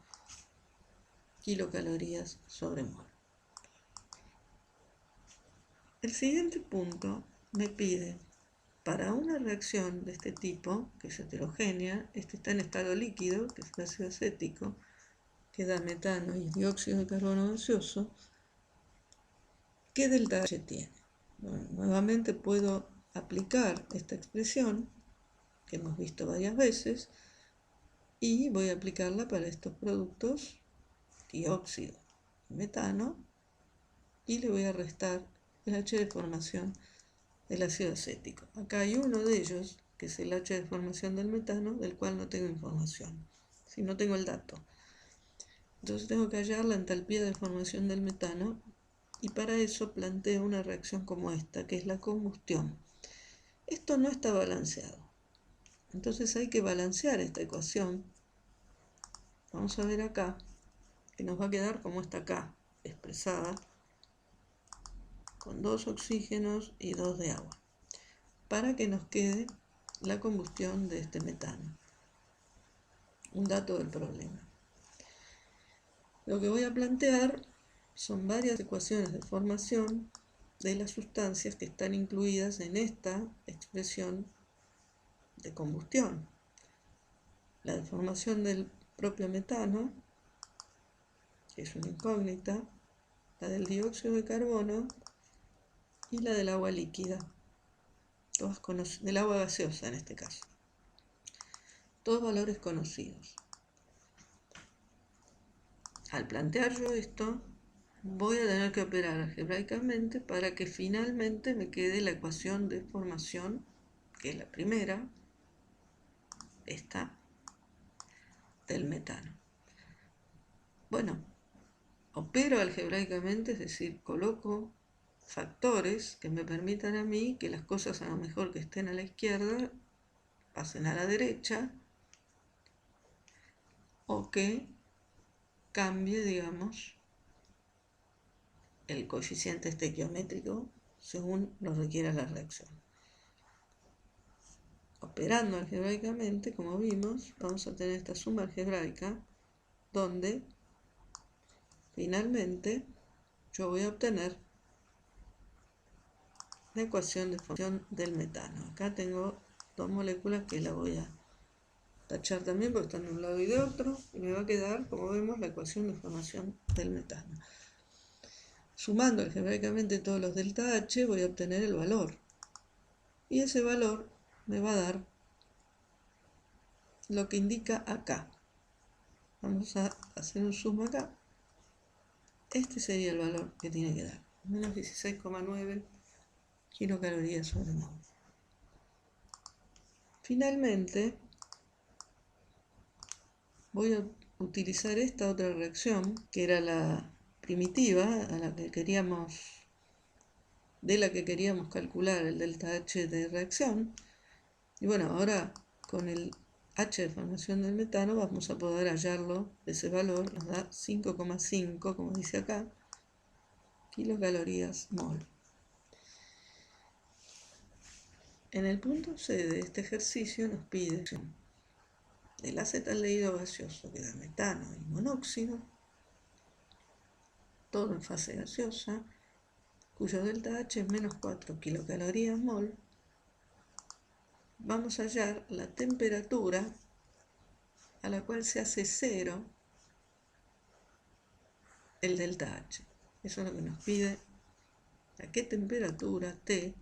kilocalorías sobre mol. El siguiente punto me pide, para una reacción de este tipo, que es heterogénea, este está en estado líquido, que es el ácido acético, que da metano y dióxido de carbono gaseoso, ¿qué delta H tiene? Bueno, nuevamente puedo aplicar esta expresión que hemos visto varias veces y voy a aplicarla para estos productos, dióxido y metano, y le voy a restar el H de formación del ácido acético. Acá hay uno de ellos, que es el H de formación del metano, del cual no tengo información, si no tengo el dato. Entonces tengo que hallar la entalpía de formación del metano y para eso planteo una reacción como esta, que es la combustión. Esto no está balanceado. Entonces hay que balancear esta ecuación. Vamos a ver acá, que nos va a quedar como está acá, expresada, con 2 oxígenos y 2 de agua, para que nos quede la combustión de este metano. Un dato del problema. Lo que voy a plantear son varias ecuaciones de formación de las sustancias que están incluidas en esta expresión de combustión. La de formación del propio metano, que es una incógnita, la del dióxido de carbono y la del agua líquida, todas del agua gaseosa en este caso. Todos valores conocidos. Al plantear yo esto, voy a tener que operar algebraicamente para que finalmente me quede la ecuación de formación, que es la primera, esta, del metano. Bueno, opero algebraicamente, es decir, coloco factores que me permitan a mí que las cosas a lo mejor que estén a la izquierda pasen a la derecha, o que cambie, digamos, el coeficiente estequiométrico según lo requiera la reacción. Operando algebraicamente, como vimos, vamos a tener esta suma algebraica donde finalmente yo voy a obtener la ecuación de formación del metano. Acá tengo 2 moléculas que la voy a tachar también porque están de un lado y de otro, y me va a quedar, como vemos, la ecuación de formación del metano. Sumando algebraicamente todos los delta H voy a obtener el valor, y ese valor me va a dar lo que indica acá. Vamos a hacer un zoom acá. Este sería el valor que tiene que dar, menos 16,9 kilocalorías sobre mol. Finalmente, voy a utilizar esta otra reacción, que era la primitiva, de la que queríamos calcular el delta H de reacción. Y bueno, ahora con el H de formación del metano vamos a poder hallarlo, ese valor nos da 5,5, como dice acá, kilocalorías mol. En el punto C de este ejercicio nos pide el acetaldehído gaseoso, que da metano y monóxido, todo en fase gaseosa, cuyo delta H es menos 4 kilocalorías mol. Vamos a hallar la temperatura a la cual se hace 0 el delta H. Eso es lo que nos pide, a qué temperatura T,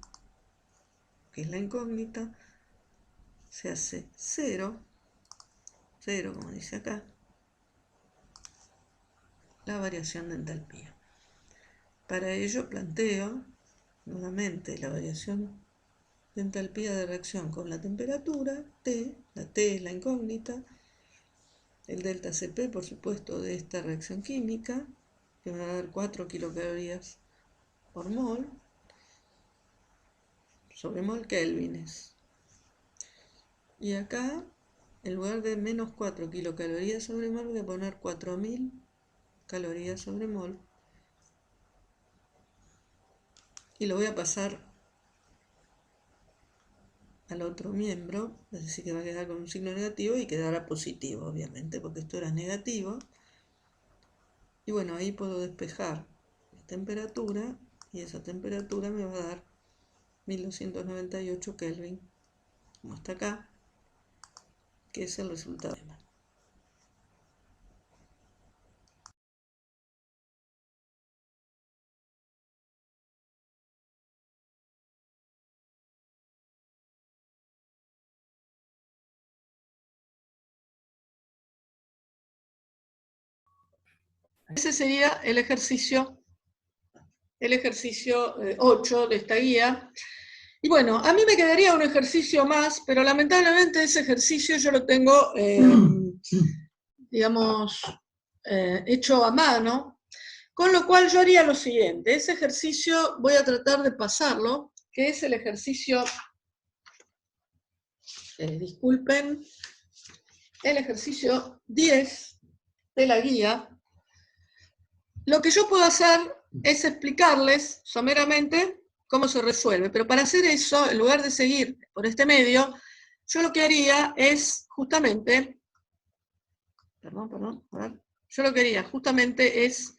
que es la incógnita, se hace 0, como dice acá, la variación de entalpía. Para ello planteo nuevamente la variación de entalpía de reacción con la temperatura, T, la T es la incógnita, el delta Cp, por supuesto, de esta reacción química, que me va a dar 4 kilocalorías por mol, sobre mol kelvines. Y acá, en lugar de menos 4 kilocalorías sobre mol, voy a poner 4000 calorías sobre mol. Y lo voy a pasar al otro miembro, es decir, que va a quedar con un signo negativo y quedará positivo, obviamente, porque esto era negativo. Y bueno, ahí puedo despejar la temperatura Y esa temperatura me va a dar 1298 Kelvin, como está acá, que es el resultado. Ese sería el ejercicio 8 de esta guía. Y bueno, a mí me quedaría un ejercicio más, pero lamentablemente ese ejercicio yo lo tengo, digamos, hecho a mano, con lo cual yo haría lo siguiente. Ese ejercicio voy a tratar de pasarlo, que es el ejercicio, disculpen, el ejercicio 10 de la guía. Lo que yo puedo hacer es explicarles someramente cómo se resuelve, pero para hacer eso, en lugar de seguir por este medio, yo lo que haría es justamente, yo lo que haría justamente es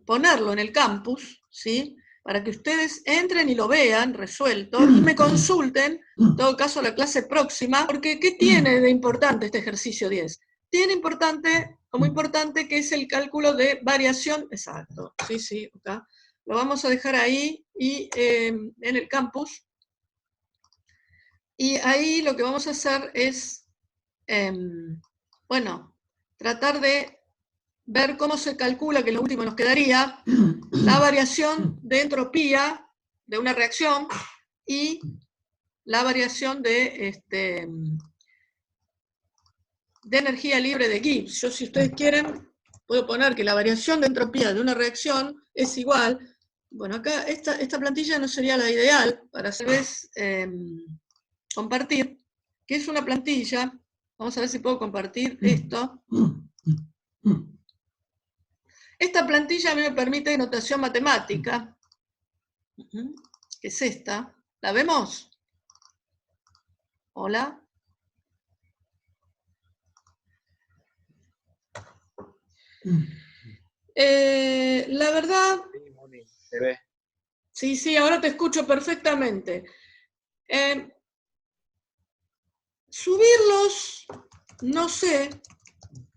ponerlo en el campus, ¿sí? Para que ustedes entren y lo vean resuelto y me consulten, en todo caso, la clase próxima, porque ¿qué tiene de importante este ejercicio 10? Tiene como importante que es el cálculo de variación, exacto, sí, acá. Lo vamos a dejar ahí y en el campus. Y ahí lo que vamos a hacer es, bueno, tratar de ver cómo se calcula, que lo último nos quedaría, la variación de entropía de una reacción y la variación de energía libre de Gibbs. Yo, si ustedes quieren, puedo poner que la variación de entropía de una reacción es igual. Bueno, acá esta plantilla no sería la ideal para hacer compartir, que es una plantilla. Vamos a ver si puedo compartir esto. Esta plantilla a mí me permite notación matemática, que es esta. ¿La vemos? Hola. La verdad... Sí, Moni, se ve. Sí, ahora te escucho perfectamente. Subirlos, no sé,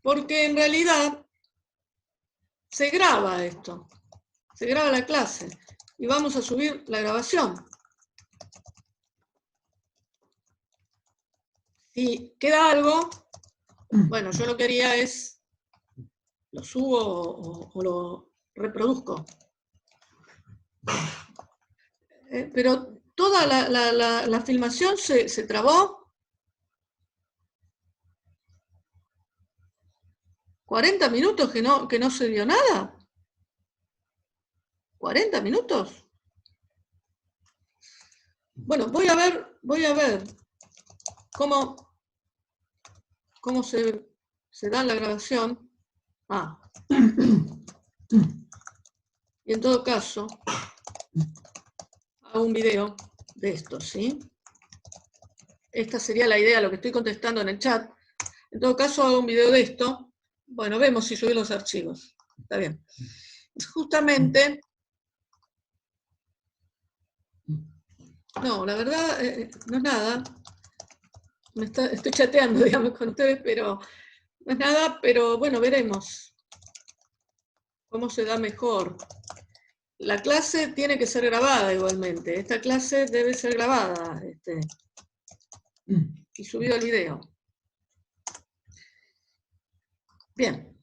porque en realidad se graba esto, se graba la clase y vamos a subir la grabación. Si queda algo, bueno, yo lo que haría es, lo subo o lo reproduzco. Pero toda la filmación se trabó. 40 minutos que no se vio nada. 40 minutos. Bueno, voy a ver cómo se da la grabación. Y en todo caso, hago un video de esto, ¿sí? Esta sería la idea, lo que estoy contestando en el chat. En todo caso, hago un video de esto. Bueno, vemos si subí los archivos. Está bien. Justamente... No, la verdad, no es nada. Estoy chateando, digamos, con ustedes, pero no es nada, pero bueno, veremos cómo se da mejor. La clase tiene que ser grabada igualmente. Esta clase debe ser grabada y subido al video. Bien.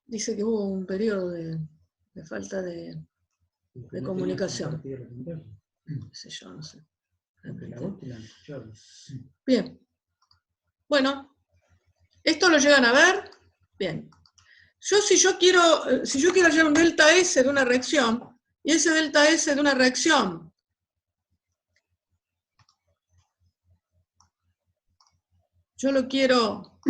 Dice que hubo un periodo de falta de comunicación. No sé yo, no sé. Bien. Bueno, ¿esto lo llegan a ver? Bien. Si yo quiero hallar un delta S de una reacción, y ese delta S de una reacción yo lo quiero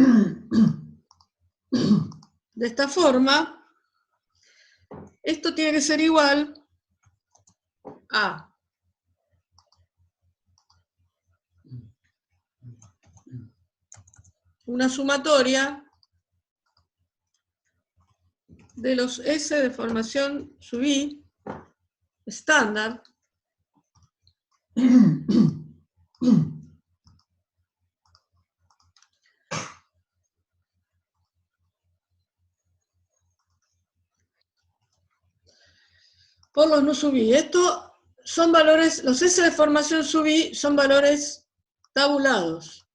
de esta forma, esto tiene que ser igual a una sumatoria de los S de formación sub I estándar por los no sub I. Esto son valores, los S de formación sub I son valores tabulados.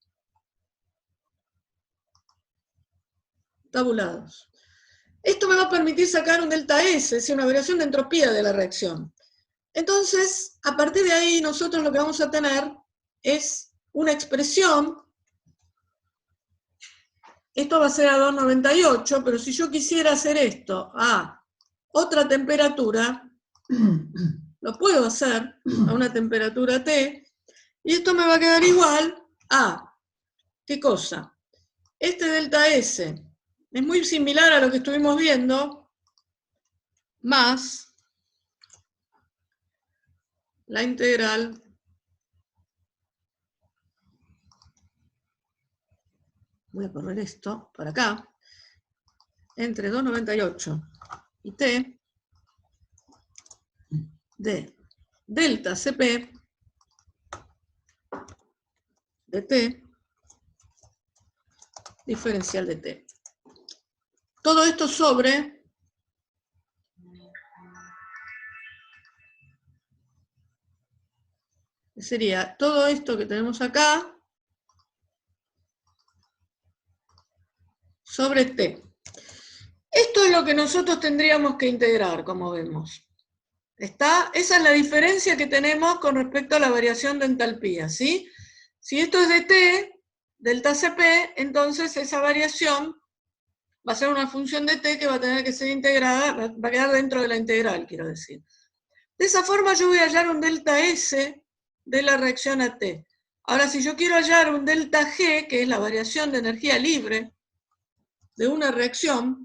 Tabulados. Esto me va a permitir sacar un delta S, es decir, una variación de entropía de la reacción. Entonces, a partir de ahí, nosotros lo que vamos a tener es una expresión. Esto va a ser a 298, pero si yo quisiera hacer esto a otra temperatura, lo puedo hacer a una temperatura T, y esto me va a quedar igual a, ¿qué cosa? Este delta S es muy similar a lo que estuvimos viendo, más la integral voy a poner esto para acá, entre 298 y T de delta Cp de T diferencial de T. Todo esto sobre sería todo esto que tenemos acá sobre T. Esto es lo que nosotros tendríamos que integrar, como vemos. Esa es la diferencia que tenemos con respecto a la variación de entalpía, ¿sí? Si esto es de T, delta Cp, entonces esa variación va a ser una función de T que va a tener que ser integrada, va a quedar dentro de la integral, quiero decir. De esa forma yo voy a hallar un delta S de la reacción a T. Ahora, si yo quiero hallar un delta G, que es la variación de energía libre de una reacción,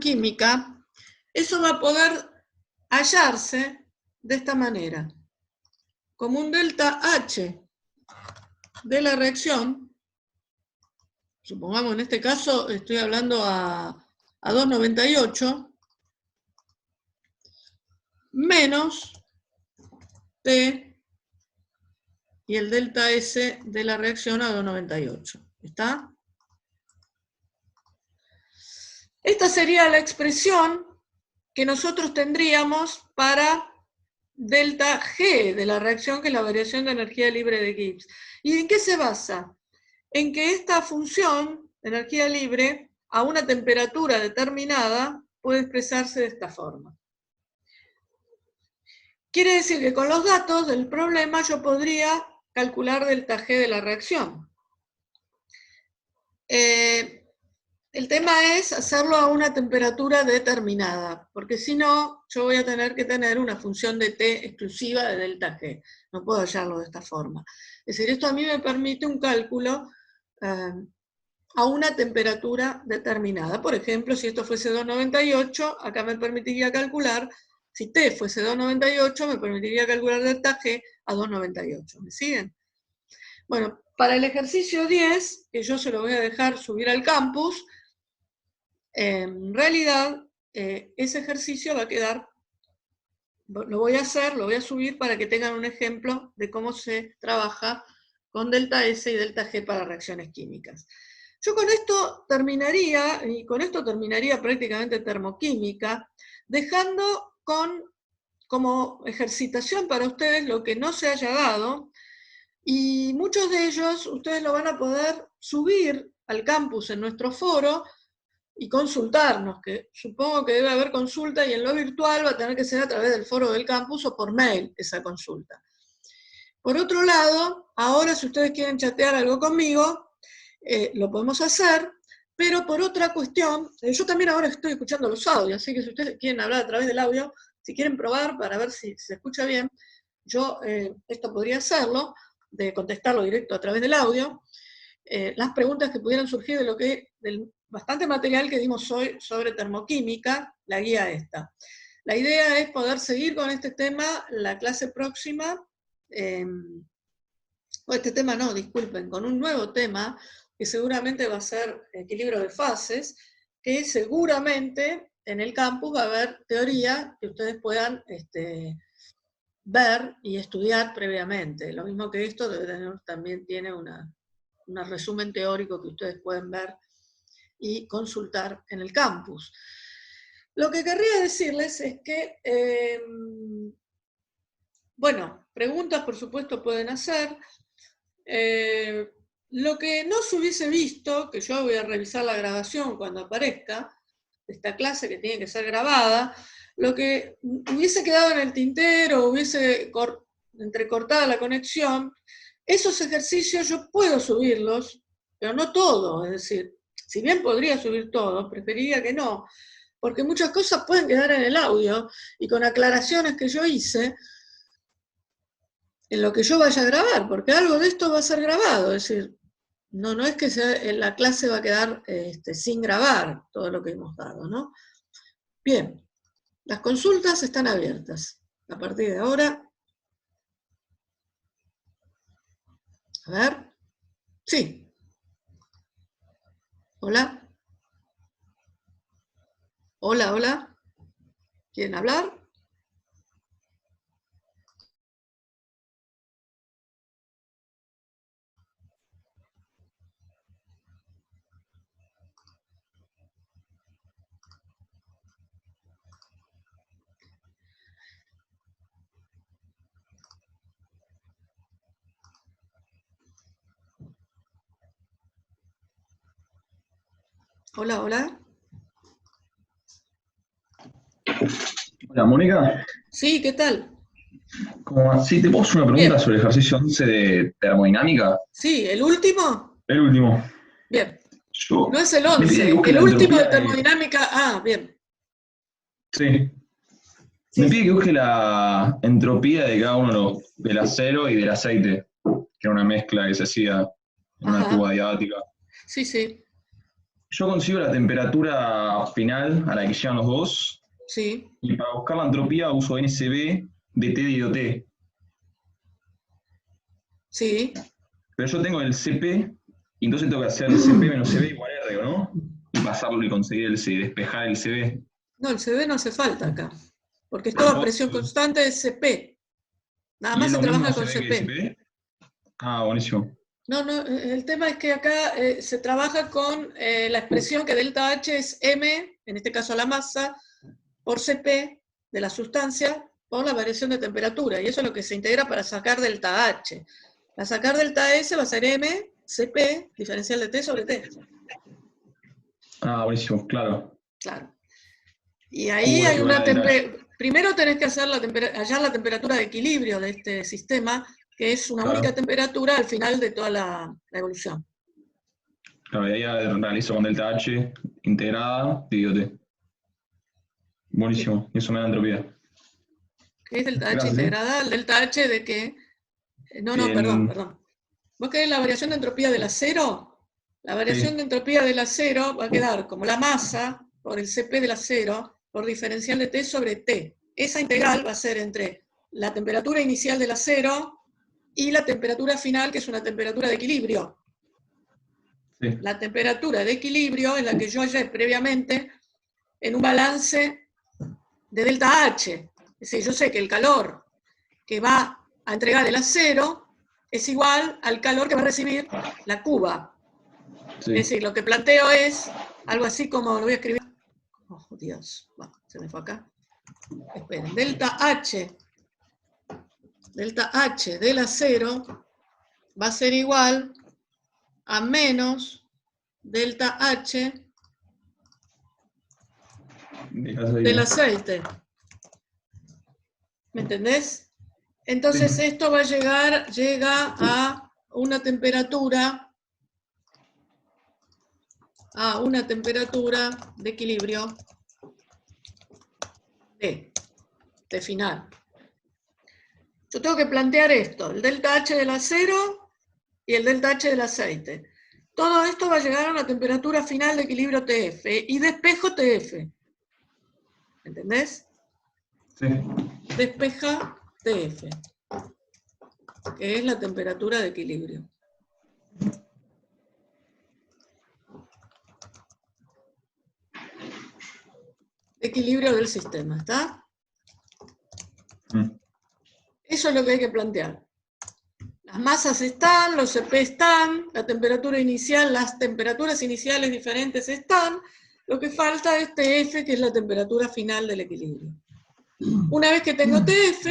química, eso va a poder hallarse de esta manera, como un delta H de la reacción, supongamos en este caso estoy hablando a 298, menos T y el delta S de la reacción a 298. ¿Está? Esta sería la expresión que nosotros tendríamos para delta G de la reacción, que es la variación de energía libre de Gibbs. ¿Y en qué se basa? En que esta función, energía libre, a una temperatura determinada, puede expresarse de esta forma. Quiere decir que con los datos del problema yo podría calcular delta G de la reacción. El tema es hacerlo a una temperatura determinada, porque si no, yo voy a tener que tener una función de T exclusiva de delta G. No puedo hallarlo de esta forma. Es decir, esto a mí me permite un cálculo a una temperatura determinada. Por ejemplo, si esto fuese 298, acá me permitiría calcular, si T fuese 298, me permitiría calcular delta G a 298. ¿Me siguen? Bueno, para el ejercicio 10, que yo se lo voy a dejar subir al campus, en realidad ese ejercicio va a quedar, lo voy a hacer, lo voy a subir para que tengan un ejemplo de cómo se trabaja con delta S y delta G para reacciones químicas. Yo con esto terminaría, y con esto terminaría prácticamente termoquímica, dejando como ejercitación para ustedes lo que no se haya dado, y muchos de ellos ustedes lo van a poder subir al campus en nuestro foro y consultarnos, que supongo que debe haber consulta, y en lo virtual va a tener que ser a través del foro del campus o por mail esa consulta. Por otro lado, ahora si ustedes quieren chatear algo conmigo, lo podemos hacer, pero por otra cuestión, yo también ahora estoy escuchando los audios, así que si ustedes quieren hablar a través del audio, si quieren probar para ver si se escucha bien, yo esto podría hacerlo, de contestarlo directo a través del audio, las preguntas que pudieran surgir del bastante material que dimos hoy sobre termoquímica, la guía esta. La idea es poder seguir con este tema la clase próxima, o este tema no, disculpen, con un nuevo tema que seguramente va a ser equilibrio de fases, que seguramente en el campus va a haber teoría que ustedes puedan ver y estudiar previamente. Lo mismo que esto también tiene un resumen teórico que ustedes pueden ver y consultar en el campus. Lo que querría decirles es que, bueno, preguntas por supuesto pueden hacer. Lo que no se hubiese visto, que yo voy a revisar la grabación cuando aparezca, de esta clase que tiene que ser grabada, lo que hubiese quedado en el tintero, hubiese entrecortada la conexión, esos ejercicios yo puedo subirlos, pero no todo, es decir, si bien podría subir todo, preferiría que no, porque muchas cosas pueden quedar en el audio, y con aclaraciones que yo hice, en lo que yo vaya a grabar, porque algo de esto va a ser grabado, es decir, no es que la clase va a quedar sin grabar todo lo que hemos dado, ¿no? Bien, las consultas están abiertas. A partir de ahora, a ver, sí. Hola. Hola, hola. ¿Quieren hablar? Hola, hola. Hola, Mónica. Sí, ¿qué tal? ¿Cómo vas? Sí, te puedo hacer una pregunta Bien. sobre el ejercicio 11 de termodinámica. Sí, ¿el último? El último. Bien. No Yo es el me pide que 11, busque el la último de entropía termodinámica. Ah, bien. Sí. Sí, Me pide sí. que busque la entropía de cada uno del acero y del aceite, que era una mezcla que se hacía en una tuba Ajá. diabática. Sí, sí. Yo consigo la temperatura final a la que llegan los dos, Sí. y para buscar la entropía uso NCB de T dividido T. Sí. Pero yo tengo el CP, y entonces tengo que hacer CP menos CB igual a R, ¿no? Y pasarlo y conseguir el C, despejar el CB. No, el CV no hace falta acá, porque es Pero toda presión constante de CP. Nada ¿y más es se lo mismo trabaja con CB que CP. SP? Ah, buenísimo. No, no, el tema es que acá se trabaja con la expresión que delta H es M, en este caso la masa, por CP de la sustancia, por la variación de temperatura, y eso es lo que se integra para sacar delta H. Para sacar delta S va a ser M, CP, diferencial de T sobre T. Ah, buenísimo, claro. Claro. Y ahí Es hay igual una a delta H. primero tenés que hacer hallar la temperatura de equilibrio de este sistema, que es una única Claro. temperatura al final de toda la evolución. Claro, y ahí ya realizo con delta H integrada, dividido T. Buenísimo, y eso me da entropía. ¿Qué es delta H Gracias, ¿eh? integrada? ¿El delta H de qué? No, perdón, En- perdón. ¿Vos querés la variación de entropía del acero? La variación sí, de entropía del acero va a quedar como la masa por el CP del acero por diferencial de T sobre T. Esa integral va a ser entre la temperatura inicial del acero y la temperatura final, que es una temperatura de equilibrio. sí, La temperatura de equilibrio es la que yo hallé previamente en un balance de delta H. Es decir, yo sé que el calor que va a entregar el acero es igual al calor que va a recibir la cuba. sí. Es decir, lo que planteo es algo así como, lo voy a escribir. Oh, Dios, bueno, se me fue acá. Esperen, delta H del acero va a ser igual a menos delta H del aceite. ¿Me entendés? Entonces Sí. esto llega a una temperatura de equilibrio T final. Yo tengo que plantear esto, el delta H del acero y el delta H del aceite. Todo esto va a llegar a una temperatura final de equilibrio TF y despejo TF. ¿Entendés? Sí. Despeja TF. que es la temperatura de equilibrio. Equilibrio del sistema, ¿está? Eso es lo que hay que plantear. Las masas están, los CP están, la temperatura inicial, las temperaturas iniciales diferentes están, lo que falta es TF, que es la temperatura final del equilibrio. Una vez que tengo TF,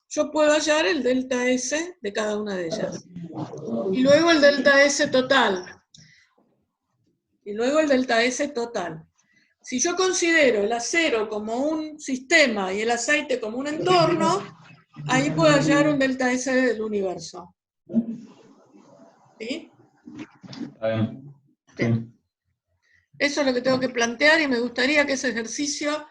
yo puedo hallar el delta S de cada una de ellas. Y luego el delta S total. Y luego el delta S total. Si yo considero el acero como un sistema y el aceite como un entorno, ahí puedo hallar un delta S del universo. ¿Sí? Está bien. Sí. Bien. Eso es lo que tengo que plantear y me gustaría que ese ejercicio